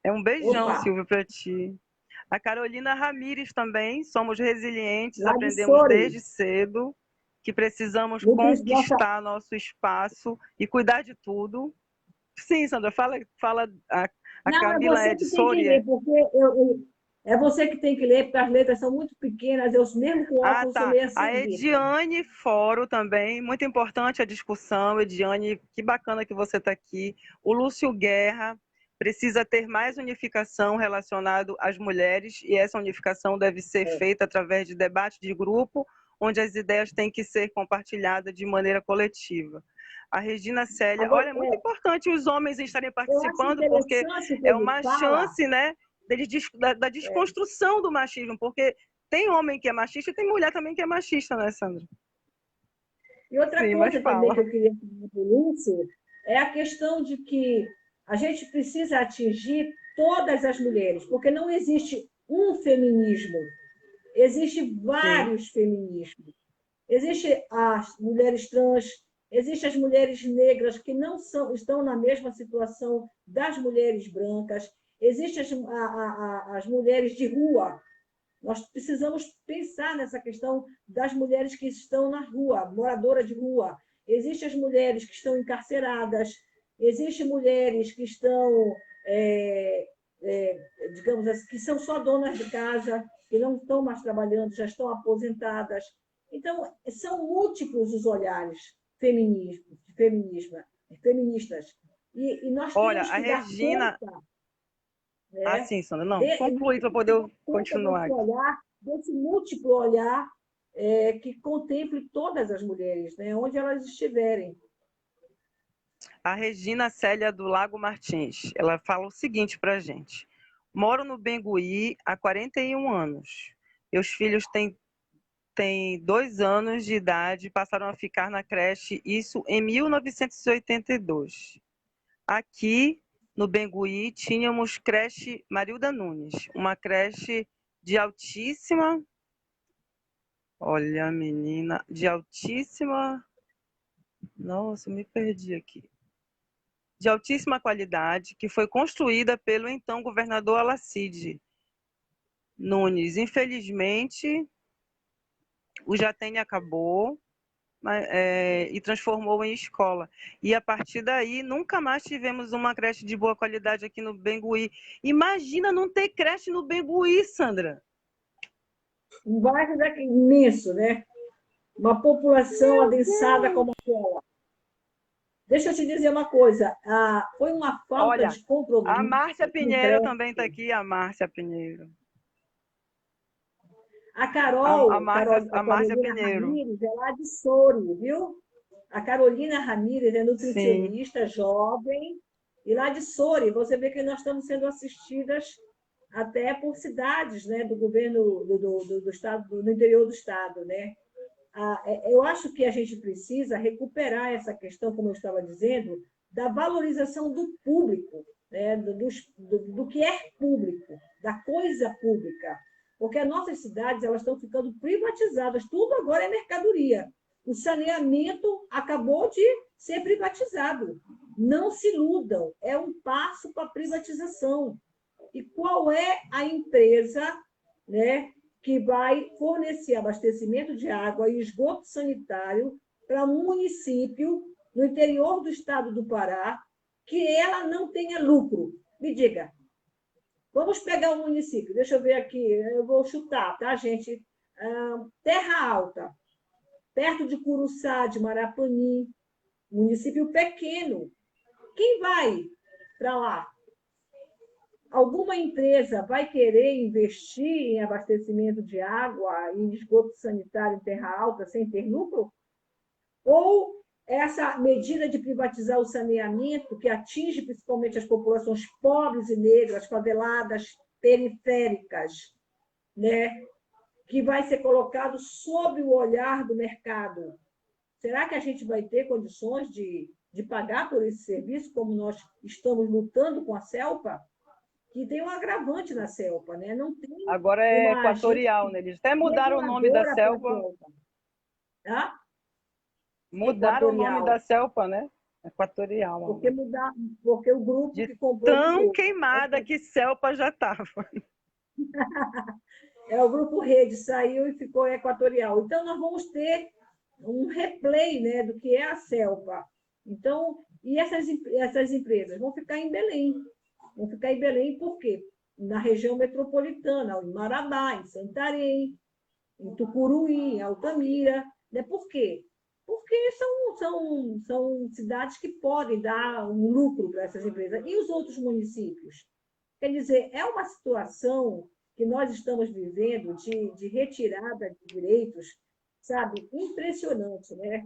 É um beijão, Opa, Silvio, para ti. A Carolina Ramires também, somos resilientes, lá de aprendemos Sori, desde cedo que precisamos nossa, conquistar nosso espaço e cuidar de tudo. Sim, Sandra, fala a não, é Camila você é de que tem que ler, Soria. porque é você que tem que ler, porque as letras são muito pequenas, eu mesmo com Ah, óculos sou tá. meio A acendida. Ediane Foro também, muito importante a discussão. Ediane, que bacana que você está aqui. O Lúcio Guerra, precisa ter mais unificação relacionado às mulheres, e essa unificação deve ser É. feita através de debate de grupo, onde as ideias têm que ser compartilhadas de maneira coletiva. A Regina Célia, Agora, olha, é muito importante os homens estarem eu acho participando, porque interessante o que é ele uma fala, chance, né, da é, desconstrução do machismo, porque tem homem que é machista e tem mulher também que é machista, né, Sandra? e outra Sim, mas coisa também que fala. eu queria falar para o Lúcio é a questão de que a gente precisa atingir todas as mulheres, porque não existe um feminismo, existem Sim. vários feminismos. Existem as mulheres trans, existem as mulheres negras que não são, estão na mesma situação das mulheres brancas, existem as mulheres de rua. Nós precisamos pensar nessa questão das mulheres que estão na rua, moradora de rua. Existem as mulheres que estão encarceradas, existem mulheres que estão, digamos assim, que são só donas de casa, que não estão mais trabalhando, já estão aposentadas. Então, são múltiplos os olhares feministas. E nós Olha, temos a que dar Regina. conta, Ah, né? sim, Sandra. Não, Nós conclui para temos que poder dar eu conta continuar desse aqui. olhar, desse múltiplo olhar que contemple todas as mulheres, né? Onde elas estiverem. A Regina Célia do Lago Martins, ela fala o seguinte para a gente: moro no Bengui há 41 anos. Meus filhos têm 2 anos de idade e passaram a ficar na creche, isso em 1982. Aqui no Bengui tínhamos creche Marilda Nunes, uma creche de altíssima, olha menina, de altíssima, nossa, me perdi aqui. De altíssima qualidade, que foi construída pelo então governador Alacide Nunes. Infelizmente, o Jatene acabou, e transformou em escola. E a partir daí, nunca mais tivemos uma creche de boa qualidade aqui no Bengui. Imagina não ter creche no Bengui, Sandra. Um bairro imenso, né? Uma população Meu adensada como Deus! aquela. Deixa eu te dizer uma coisa, foi uma falta Olha, de a compromisso Márcia com Pinheiro creche. também está aqui, a Márcia Pinheiro. A A, Carol, Márcia, A a Márcia Carolina Pinheiro. Ramírez, é lá de Souro, viu? A Carolina Ramírez é Sim. nutricionista jovem, e lá de Soure, você vê que nós estamos sendo assistidas até por cidades, né, do governo do estado, do interior do estado, né? Eu acho que a gente precisa recuperar essa questão, como eu estava dizendo, da valorização do público, né, do que é público, da coisa pública, porque as nossas cidades elas estão ficando privatizadas, tudo agora é mercadoria. O saneamento acabou de ser privatizado. Não se iludam, é um passo para a privatização. E qual é a empresa, né, que vai fornecer abastecimento de água e esgoto sanitário para um município no interior do estado do Pará que ela não tenha lucro? Me diga. Vamos pegar um município, deixa eu ver aqui, eu vou chutar, tá, gente? Terra Alta, perto de Curuçá, de Marapani, município pequeno. Quem vai para lá? Alguma empresa vai querer investir em abastecimento de água e esgoto sanitário em terra alta sem ter lucro? Ou essa medida de privatizar o saneamento, que atinge principalmente as populações pobres e negras, faveladas, periféricas, né? Que vai ser colocado sob o olhar do mercado. Será que a gente vai ter condições de pagar por esse serviço, como nós estamos lutando com a CELPA? Que tem um agravante na CELPA, né? Não tem Agora é uma agência Equatorial, né? Eles até mudaram o nome da reguladora para a CELPA. CELPA. Tá? Mudaram o nome da Equatorial. CELPA, né? Equatorial Porque, agora. mudar, porque o grupo De que comprou tão mudou. queimada que CELPA já estava. O grupo Rede saiu e ficou Equatorial. Então, nós vamos ter um replay, né, do que é a CELPA. Então, e essas empresas vão ficar em Belém. Vão ficar em Belém por quê? Na região metropolitana, em Marabá, em Santarém, em Tucuruí, em Altamira. Né? Por quê? Porque são cidades que podem dar um lucro para essas empresas. E os outros municípios? Quer dizer, é uma situação que nós estamos vivendo de retirada de direitos, sabe, impressionante, né?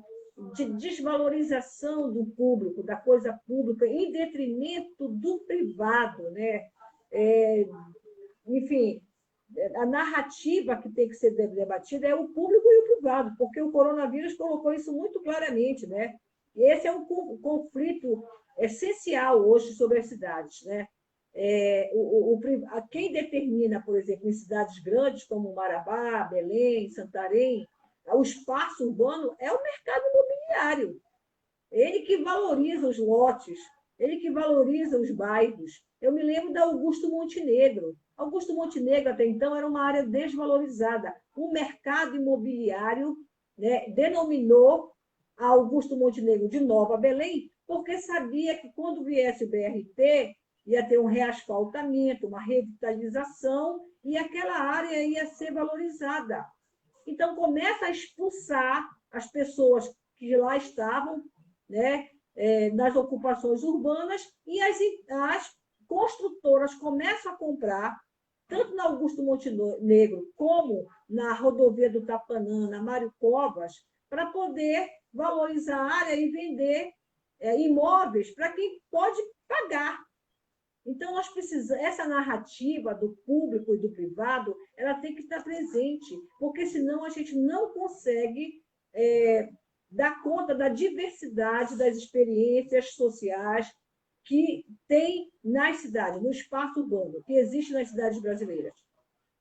De desvalorização do público, da coisa pública, em detrimento do privado, né? É, enfim, a narrativa que tem que ser debatida é o público e o privado, porque o coronavírus colocou isso muito claramente, né? E esse é um conflito essencial hoje sobre as cidades, né? Quem determina, por exemplo, em cidades grandes como Marabá, Belém, Santarém, o espaço urbano é o mercado imobiliário. Ele que valoriza os lotes, ele que valoriza os bairros. Eu me lembro da Augusto Montenegro. Augusto Montenegro, até então, era uma área desvalorizada. O mercado imobiliário, né, denominou a Augusto Montenegro de Nova Belém, porque sabia que quando viesse o BRT, ia ter um reasfaltamento, uma revitalização, e aquela área ia ser valorizada. Então, começa a expulsar as pessoas que lá estavam, né, nas ocupações urbanas, e as construtoras começam a comprar, tanto na Augusto Montenegro como na rodovia do Tapanã, na Mário Covas, para poder valorizar a área e vender imóveis para quem pode pagar. Então, nós precisamos, essa narrativa do público e do privado, ela tem que estar presente, porque senão a gente não consegue dar conta da diversidade das experiências sociais que tem nas cidades, no espaço urbano, que existe nas cidades brasileiras.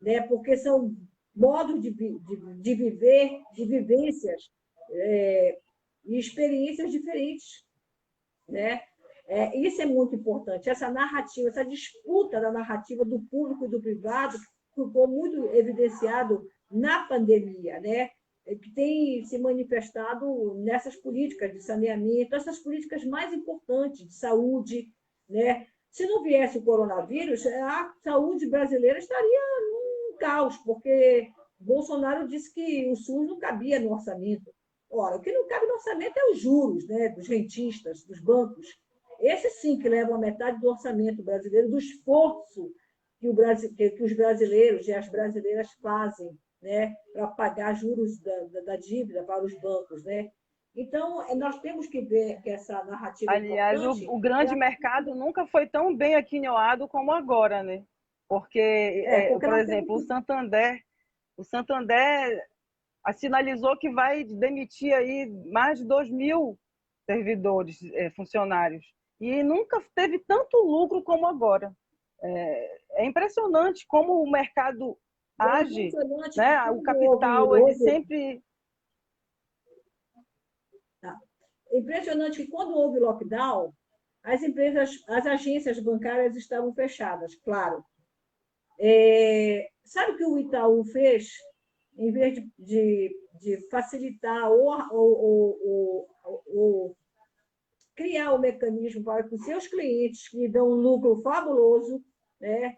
Né? Porque são modos de viver, de vivências e experiências diferentes. Né? Isso é muito importante, essa narrativa, essa disputa da narrativa do público e do privado, que ficou muito evidenciado na pandemia, né? Que tem se manifestado nessas políticas de saneamento, essas políticas mais importantes de saúde. Né? Se não viesse o coronavírus, a saúde brasileira estaria num caos, porque Bolsonaro disse que o SUS não cabia no orçamento. Ora, o que não cabe no orçamento é os juros, né, dos rentistas, dos bancos. Esse sim que leva a metade do orçamento brasileiro, do esforço que os brasileiros e as brasileiras fazem, né, para pagar juros da dívida para os bancos. Né? Então, nós temos que ver que essa narrativa é Aliás, importante. o grande mercado nunca foi tão bem aquinhoado como agora, né? Porque, Porque por nós temos exemplo, o Santander sinalizou que vai demitir aí mais de 2.000 servidores, funcionários. E nunca teve tanto lucro como agora. É impressionante como o mercado é age, impressionante que né? O quando capital, ele sempre... impressionante que quando houve lockdown, as empresas, as agências bancárias estavam fechadas, claro. Sabe o que o Itaú fez? Em vez de facilitar ou criar o mecanismo para que os seus clientes, que dão um lucro fabuloso, né?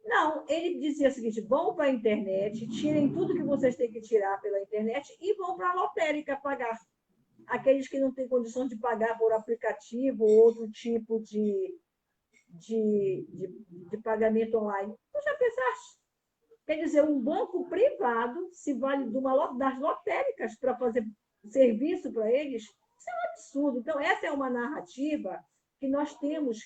Não, ele dizia o seguinte: vão para a internet, tirem tudo que vocês têm que tirar pela internet e vão para a lotérica pagar. Aqueles que não têm condição de pagar por aplicativo ou outro tipo de pagamento online. Tu já pensaste? Quer dizer, um banco privado se vale das lotéricas para fazer serviço para eles. Isso é um absurdo. Então, essa é uma narrativa que nós temos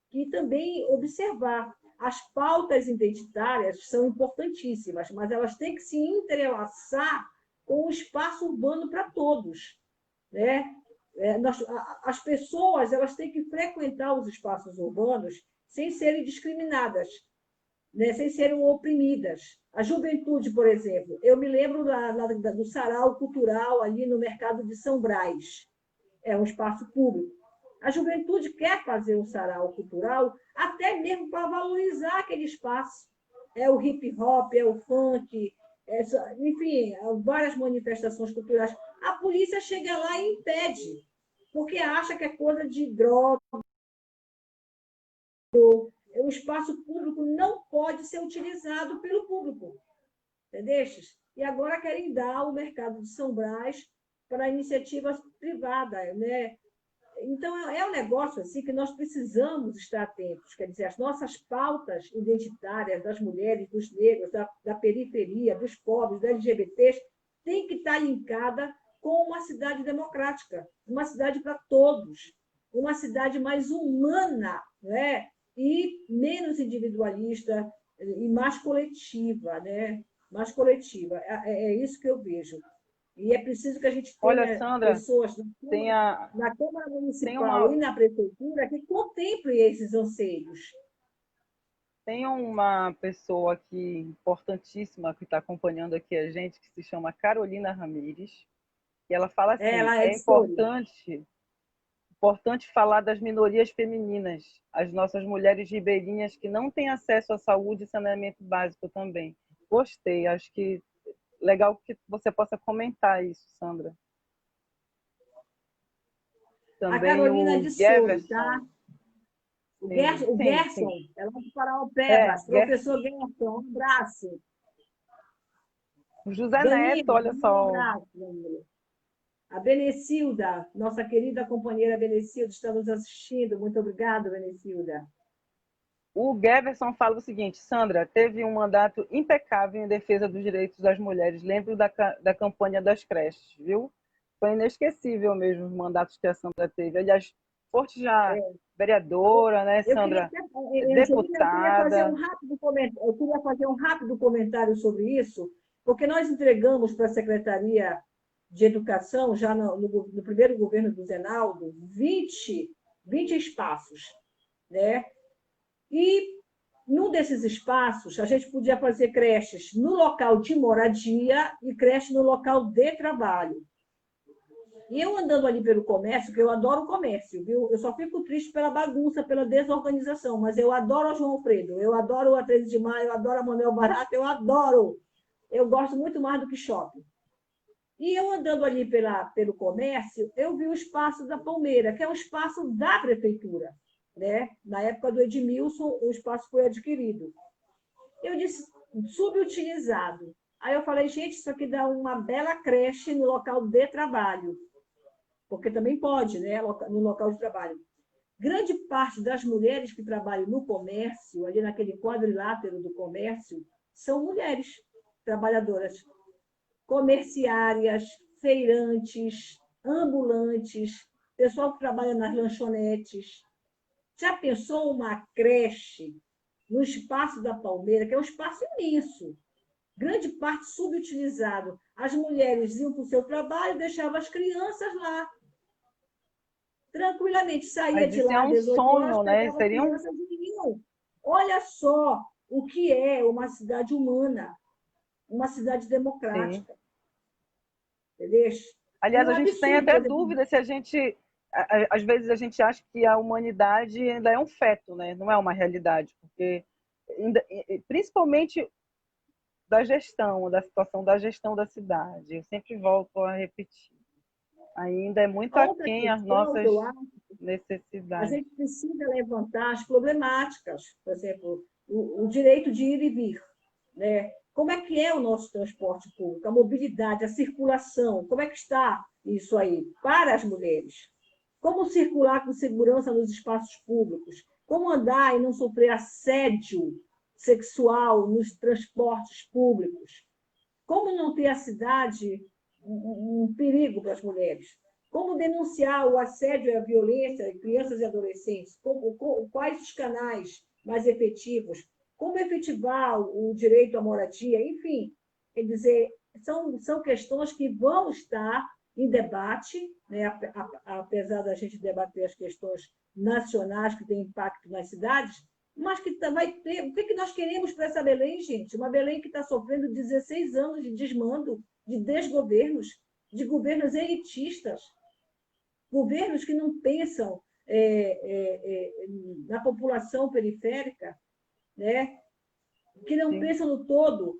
que também observar. As pautas identitárias são importantíssimas, mas elas têm que se entrelaçar com o espaço urbano para todos, né? As pessoas elas têm que frequentar os espaços urbanos sem serem discriminadas, né? Sem serem oprimidas. A juventude, por exemplo, eu me lembro do sarau cultural ali no mercado de São Brás, é um espaço público. A juventude quer fazer um sarau cultural até mesmo para valorizar aquele espaço. É o hip hop, é o funk, enfim, várias manifestações culturais. A polícia chega lá e impede, porque acha que é coisa de droga. O espaço público não pode ser utilizado pelo público, entendeu? E agora querem dar o mercado de São Brás para iniciativas privadas, né? Então, é um negócio assim que nós precisamos estar atentos. Quer dizer, as nossas pautas identitárias das mulheres, dos negros, da periferia, dos pobres, dos LGBTs, tem que estar linkada com uma cidade democrática, uma cidade para todos, uma cidade mais humana, né? E menos individualista e mais coletiva, né? Mais coletiva. É isso que eu vejo. E é preciso que a gente Olha, tenha Sandra, pessoas tem, a, na Câmara tem Municipal uma, e na Prefeitura que contemplem esses anseios. tem uma pessoa aqui importantíssima que está acompanhando aqui a gente, que se chama Carolina Ramires, e ela fala assim: Ela é é de Souro. importante falar das minorias femininas, as nossas mulheres ribeirinhas que não têm acesso à saúde e saneamento básico também. Gostei, acho que legal que você possa comentar isso, Sandra. A Também Carolina é o de Souro, tá? Jefferson. O Sim, o sim, sim. Gerson, ela vai parar o Pebas, professor Gerson. Gerson, um abraço. O José Neto, Danilo, olha um só. abraço, Danilo. A Benecilda, nossa querida companheira Benecilda, está nos assistindo. Muito obrigada, Benecilda. O Jefferson fala o seguinte: Sandra, teve um mandato impecável em defesa dos direitos das mulheres. Lembro da campanha das creches, viu? Foi inesquecível mesmo os mandatos que a Sandra teve. Aliás, foste já É, vereadora, né, eu queria, Sandra? Angelina, eu queria fazer um Deputada. rápido comentário, eu queria fazer um rápido comentário sobre isso, porque nós entregamos para a Secretaria de Educação, já no primeiro governo do Zenaldo, 20 espaços, né? E num desses espaços, a gente podia fazer creches no local de moradia e creche no local de trabalho. E eu andando ali pelo comércio, que eu adoro o comércio, viu? Eu só fico triste pela bagunça, pela desorganização, mas eu adoro a João Alfredo, eu adoro a 13 de Maio, eu adoro a Manuel Barata, eu adoro. Eu gosto muito mais do que shopping. E eu andando ali pelo comércio, eu vi o espaço da Palmeira, que é um espaço da prefeitura, né? Na época do Edmilson, o espaço foi adquirido. Eu disse, subutilizado. Aí eu falei, gente, isso aqui dá uma bela creche no local de trabalho, porque também pode, né, no local de trabalho. Grande parte das mulheres que trabalham no comércio, ali naquele quadrilátero do comércio, são mulheres trabalhadoras, comerciárias, feirantes, ambulantes, pessoal que trabalha nas lanchonetes. Já pensou uma creche no espaço da Palmeira, que é um espaço imenso, grande parte subutilizado? As mulheres iam para o seu trabalho, deixavam as crianças lá, tranquilamente, saía Mas de isso é lá às um 18 horas, sonho, né? pegava as Seria um. crianças e iam. Olha só o que é uma cidade humana, uma cidade Sim. democrática, entendeu? E Aliás, um a gente tem absurdo, por até exemplo, dúvida se a gente. Às vezes a gente acha que a humanidade ainda é um feto, né? Não é uma realidade, porque principalmente da gestão, da situação da gestão da cidade. Eu sempre volto a repetir. Ainda é muito a outra aquém as questão que nossas eu acho, a necessidades. gente precisa levantar as problemáticas, por exemplo, o direito de ir e vir, né? Como é que é o nosso transporte público, a mobilidade, a circulação, como é que está isso aí para as mulheres? Como circular com segurança nos espaços públicos? Como andar e não sofrer assédio sexual nos transportes públicos? Como não ter a cidade um perigo para as mulheres? Como denunciar o assédio e a violência em crianças e adolescentes? Quais os canais mais efetivos? Como efetivar o direito à moradia? Enfim, quer dizer, são questões que vão estar em debate, né? Apesar da gente debater as questões nacionais que têm impacto nas cidades, mas que vai ter. O que nós queremos para essa Belém, gente? Uma Belém que está sofrendo 16 anos de desmando, de desgovernos, de governos elitistas, governos que não pensam na população periférica, né? Que não pensam no todo.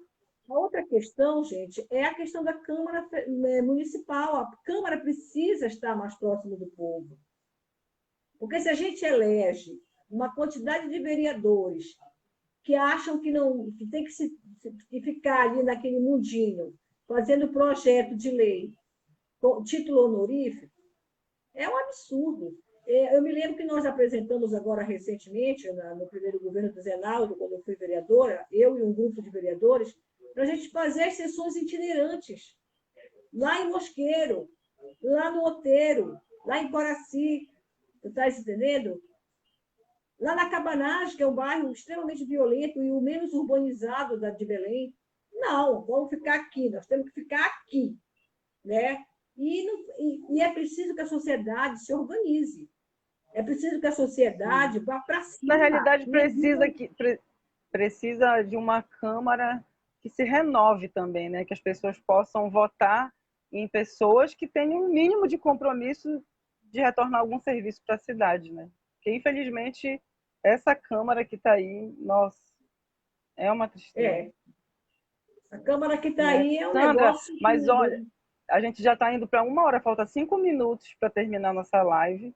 A outra questão, gente, é a questão da Câmara Municipal. A Câmara precisa estar mais próxima do povo. Porque se a gente elege uma quantidade de vereadores que acham que não que tem que ficar ali naquele mundinho, fazendo projeto de lei com título honorífico, é um absurdo. Eu me lembro que nós apresentamos agora recentemente, no primeiro governo do Zenaldo, quando eu fui vereadora, eu e um grupo de vereadores, para a gente fazer as sessões itinerantes, lá em Mosqueiro, lá no Outeiro, lá em Coraci, tu estás entendendo? Lá na Cabanagem, que é um bairro extremamente violento e o menos urbanizado de Belém. Não, vamos ficar aqui, nós temos que ficar aqui, né? E é preciso que a sociedade se organize. É preciso que a sociedade vá para Na cima. realidade, precisa de uma Câmara que se renove também, né? Que as pessoas possam votar em pessoas que tenham um mínimo de compromisso de retornar algum serviço para a cidade, né? Porque, infelizmente, essa Câmara que está aí, nossa, é uma tristeza. A Câmara que está Né? aí é um Sandra, negócio mas olha, a gente já está indo para 1 hora, falta 5 minutos para terminar nossa live.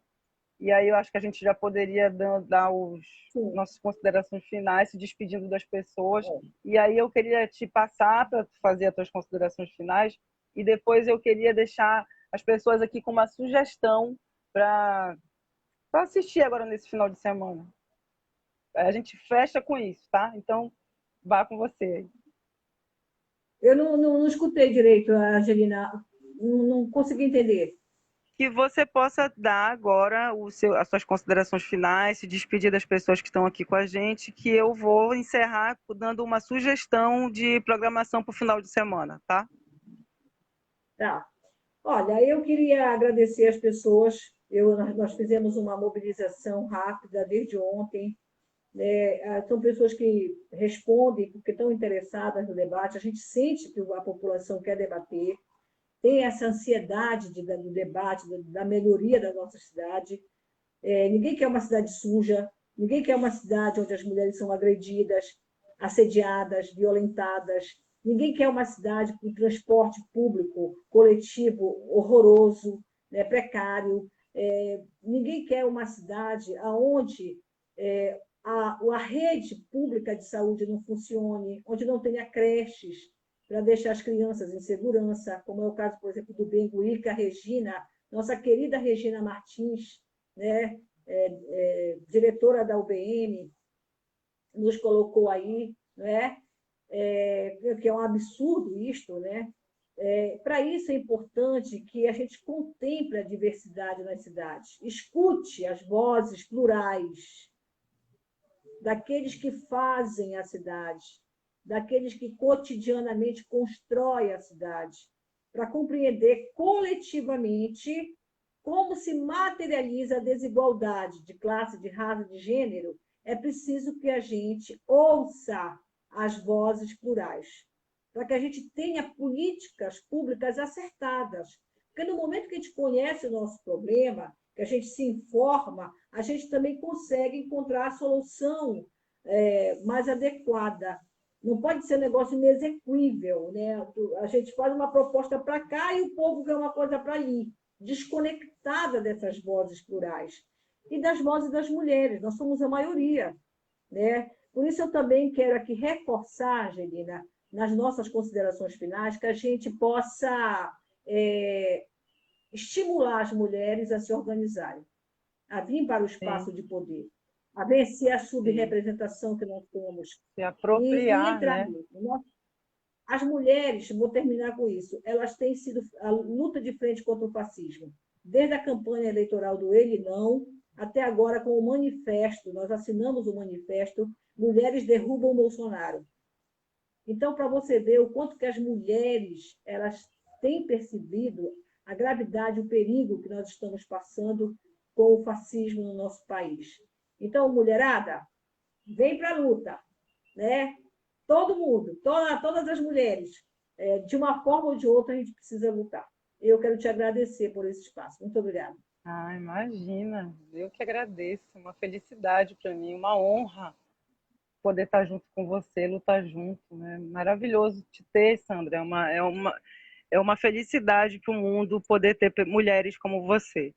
E aí eu acho que a gente já poderia dar os nossas considerações finais, se despedindo das pessoas. E aí eu queria te passar para fazer as tuas considerações finais e depois eu queria deixar as pessoas aqui com uma sugestão para assistir agora nesse final de semana. A gente fecha com isso, tá? Então, vá com você. Eu não escutei direito, Angelina. Não consegui entender. Que você possa dar agora as suas considerações finais, se despedir das pessoas que estão aqui com a gente, que eu vou encerrar dando uma sugestão de programação para o final de semana, tá? Tá. Olha, eu queria agradecer as pessoas. Nós fizemos uma mobilização rápida desde ontem. Né? São pessoas que respondem porque estão interessadas no debate. A gente sente que a população quer debater, tem essa ansiedade do debate, da melhoria da nossa cidade. Ninguém quer uma cidade suja, ninguém quer uma cidade onde as mulheres são agredidas, assediadas, violentadas. Ninguém quer uma cidade com transporte público coletivo horroroso, né, precário. Ninguém quer uma cidade onde a rede pública de saúde não funcione, onde não tenha creches para deixar as crianças em segurança, como é o caso, por exemplo, do Bengui, que a Regina, nossa querida Regina Martins, né, diretora da UBM, nos colocou aí, né, que é um absurdo isto, né? Para isso é importante que a gente contemple a diversidade nas cidades, escute as vozes plurais daqueles que fazem a cidade, daqueles que cotidianamente constroem a cidade, para compreender coletivamente como se materializa a desigualdade de classe, de raça, de gênero. É preciso que a gente ouça as vozes plurais, para que a gente tenha políticas públicas acertadas. Porque no momento que a gente conhece o nosso problema, que a gente se informa, a gente também consegue encontrar a solução mais adequada. Não pode ser um negócio inexequível, né? A gente faz uma proposta para cá e o povo quer uma coisa para ali, desconectada dessas vozes plurais e das vozes das mulheres. Nós somos a maioria, né? Por isso eu também quero aqui reforçar, Angelina, nas nossas considerações finais, que a gente possa estimular as mulheres a se organizarem, a vir para o espaço de poder, a vencer a subrepresentação que nós temos se apropriar, e entrar né? nisso. As mulheres, vou terminar com isso, elas têm sido a luta de frente contra o fascismo. desde a campanha eleitoral do Ele Não, até agora com o manifesto, nós assinamos o manifesto Mulheres Derrubam Bolsonaro. Então, para você ver o quanto que as mulheres elas têm percebido a gravidade, o perigo que nós estamos passando com o fascismo no nosso país. Então, mulherada, vem para a luta, né? Todo mundo, todas as mulheres, de uma forma ou de outra, a gente precisa lutar. Eu quero te agradecer por esse espaço. Muito obrigada. Ah, imagina, eu que agradeço, uma felicidade para mim, uma honra poder estar junto com você, lutar junto, né? Maravilhoso te ter, Sandra, é uma felicidade para o mundo poder ter mulheres como você.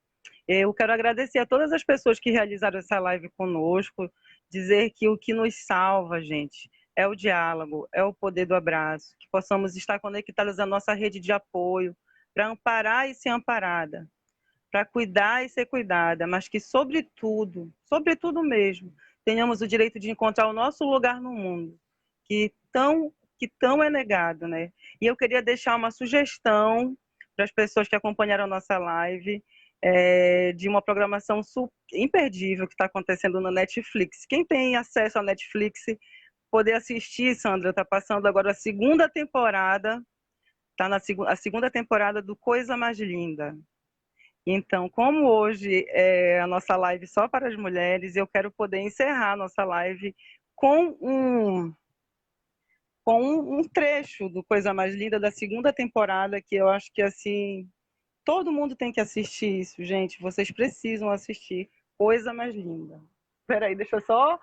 Eu quero agradecer a todas as pessoas que realizaram essa live conosco, dizer que o que nos salva, gente, é o diálogo, é o poder do abraço, que possamos estar conectadas à nossa rede de apoio, para amparar e ser amparada, para cuidar e ser cuidada, mas que, sobretudo mesmo, tenhamos o direito de encontrar o nosso lugar no mundo, que tão é negado, né? E eu queria deixar uma sugestão para as pessoas que acompanharam a nossa live, de uma programação imperdível que está acontecendo no Netflix. Quem tem acesso ao Netflix, poder assistir, Sandra, está passando agora a segunda temporada, está a segunda temporada do Coisa Mais Linda. Então, como hoje é a nossa live só para as mulheres, eu quero poder encerrar a nossa live com um trecho do Coisa Mais Linda da segunda temporada, que eu acho que, assim, todo mundo tem que assistir isso, gente. Vocês precisam assistir Coisa Mais Linda. Espera aí, deixa eu só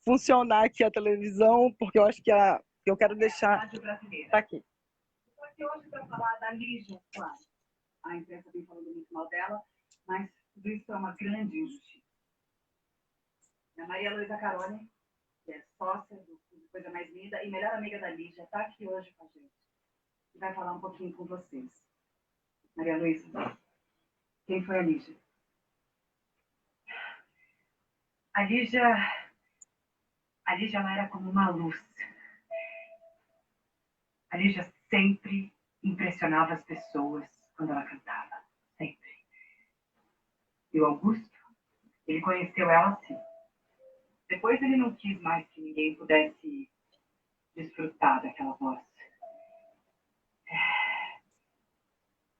funcionar aqui a televisão, porque eu acho que eu quero deixar... Tá aqui. Estou aqui hoje para falar da Lígia, claro. A imprensa vem falando muito mal dela, mas tudo isso é uma grande injustiça. A Maria Luísa Carone, que é sócia do Coisa Mais Linda e melhor amiga da Lígia, está aqui hoje com a gente e vai falar um pouquinho com vocês. Maria Luísa, quem foi a Lígia? A Lígia ela era como uma luz. A Lígia sempre impressionava as pessoas quando ela cantava. Sempre. E o Augusto, ele conheceu ela assim. Depois ele não quis mais que ninguém pudesse desfrutar daquela voz.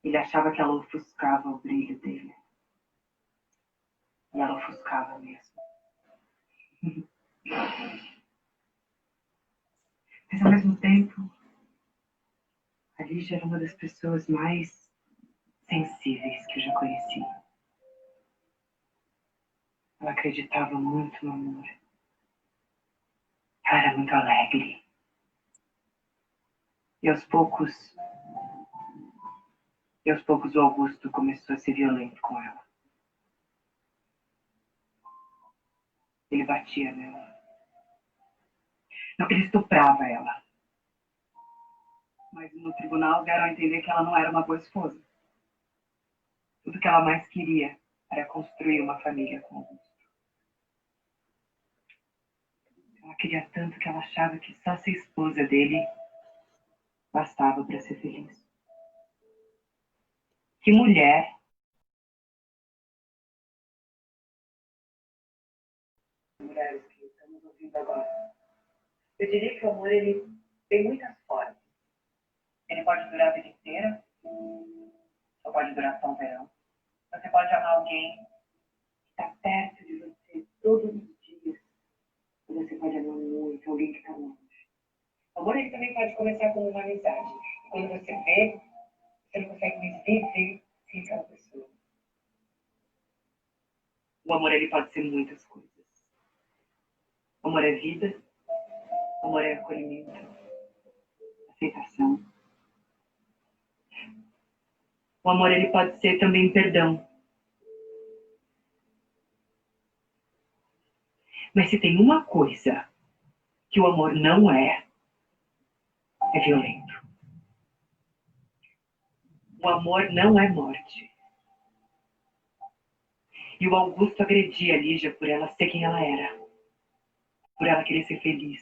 Ele achava que ela ofuscava o brilho dele. E ela ofuscava mesmo. Mas ao mesmo tempo, a Lígia era uma das pessoas mais sensíveis que eu já conheci. Ela acreditava muito no amor. Ela era muito alegre. E aos poucos o Augusto começou a ser violento com ela. Ele batia nela. Não, ele estuprava ela. Mas no tribunal deram a entender que ela não era uma boa esposa. Tudo que ela mais queria era construir uma família com Augusto. Ela queria tanto que ela achava que só ser esposa dele bastava para ser feliz. Que mulher mulheres que estamos ouvindo agora. Eu diria que o amor ele tem muitas formas. Ele pode durar a vida inteira, ou pode durar só um verão. Você pode amar alguém que está perto de você todos os dias. Ou você pode amar muito alguém que está longe. O amor ele também pode começar como uma amizade. E quando você vê, você não consegue mais viver sem aquela pessoa. O amor ele pode ser muitas coisas. O amor é vida, o amor é acolhimento, aceitação. O amor ele pode ser também perdão. Mas se tem uma coisa que o amor não é violento. O amor não é morte. E o Augusto agredia a Lígia por ela ser quem ela era. Por ela querer ser feliz.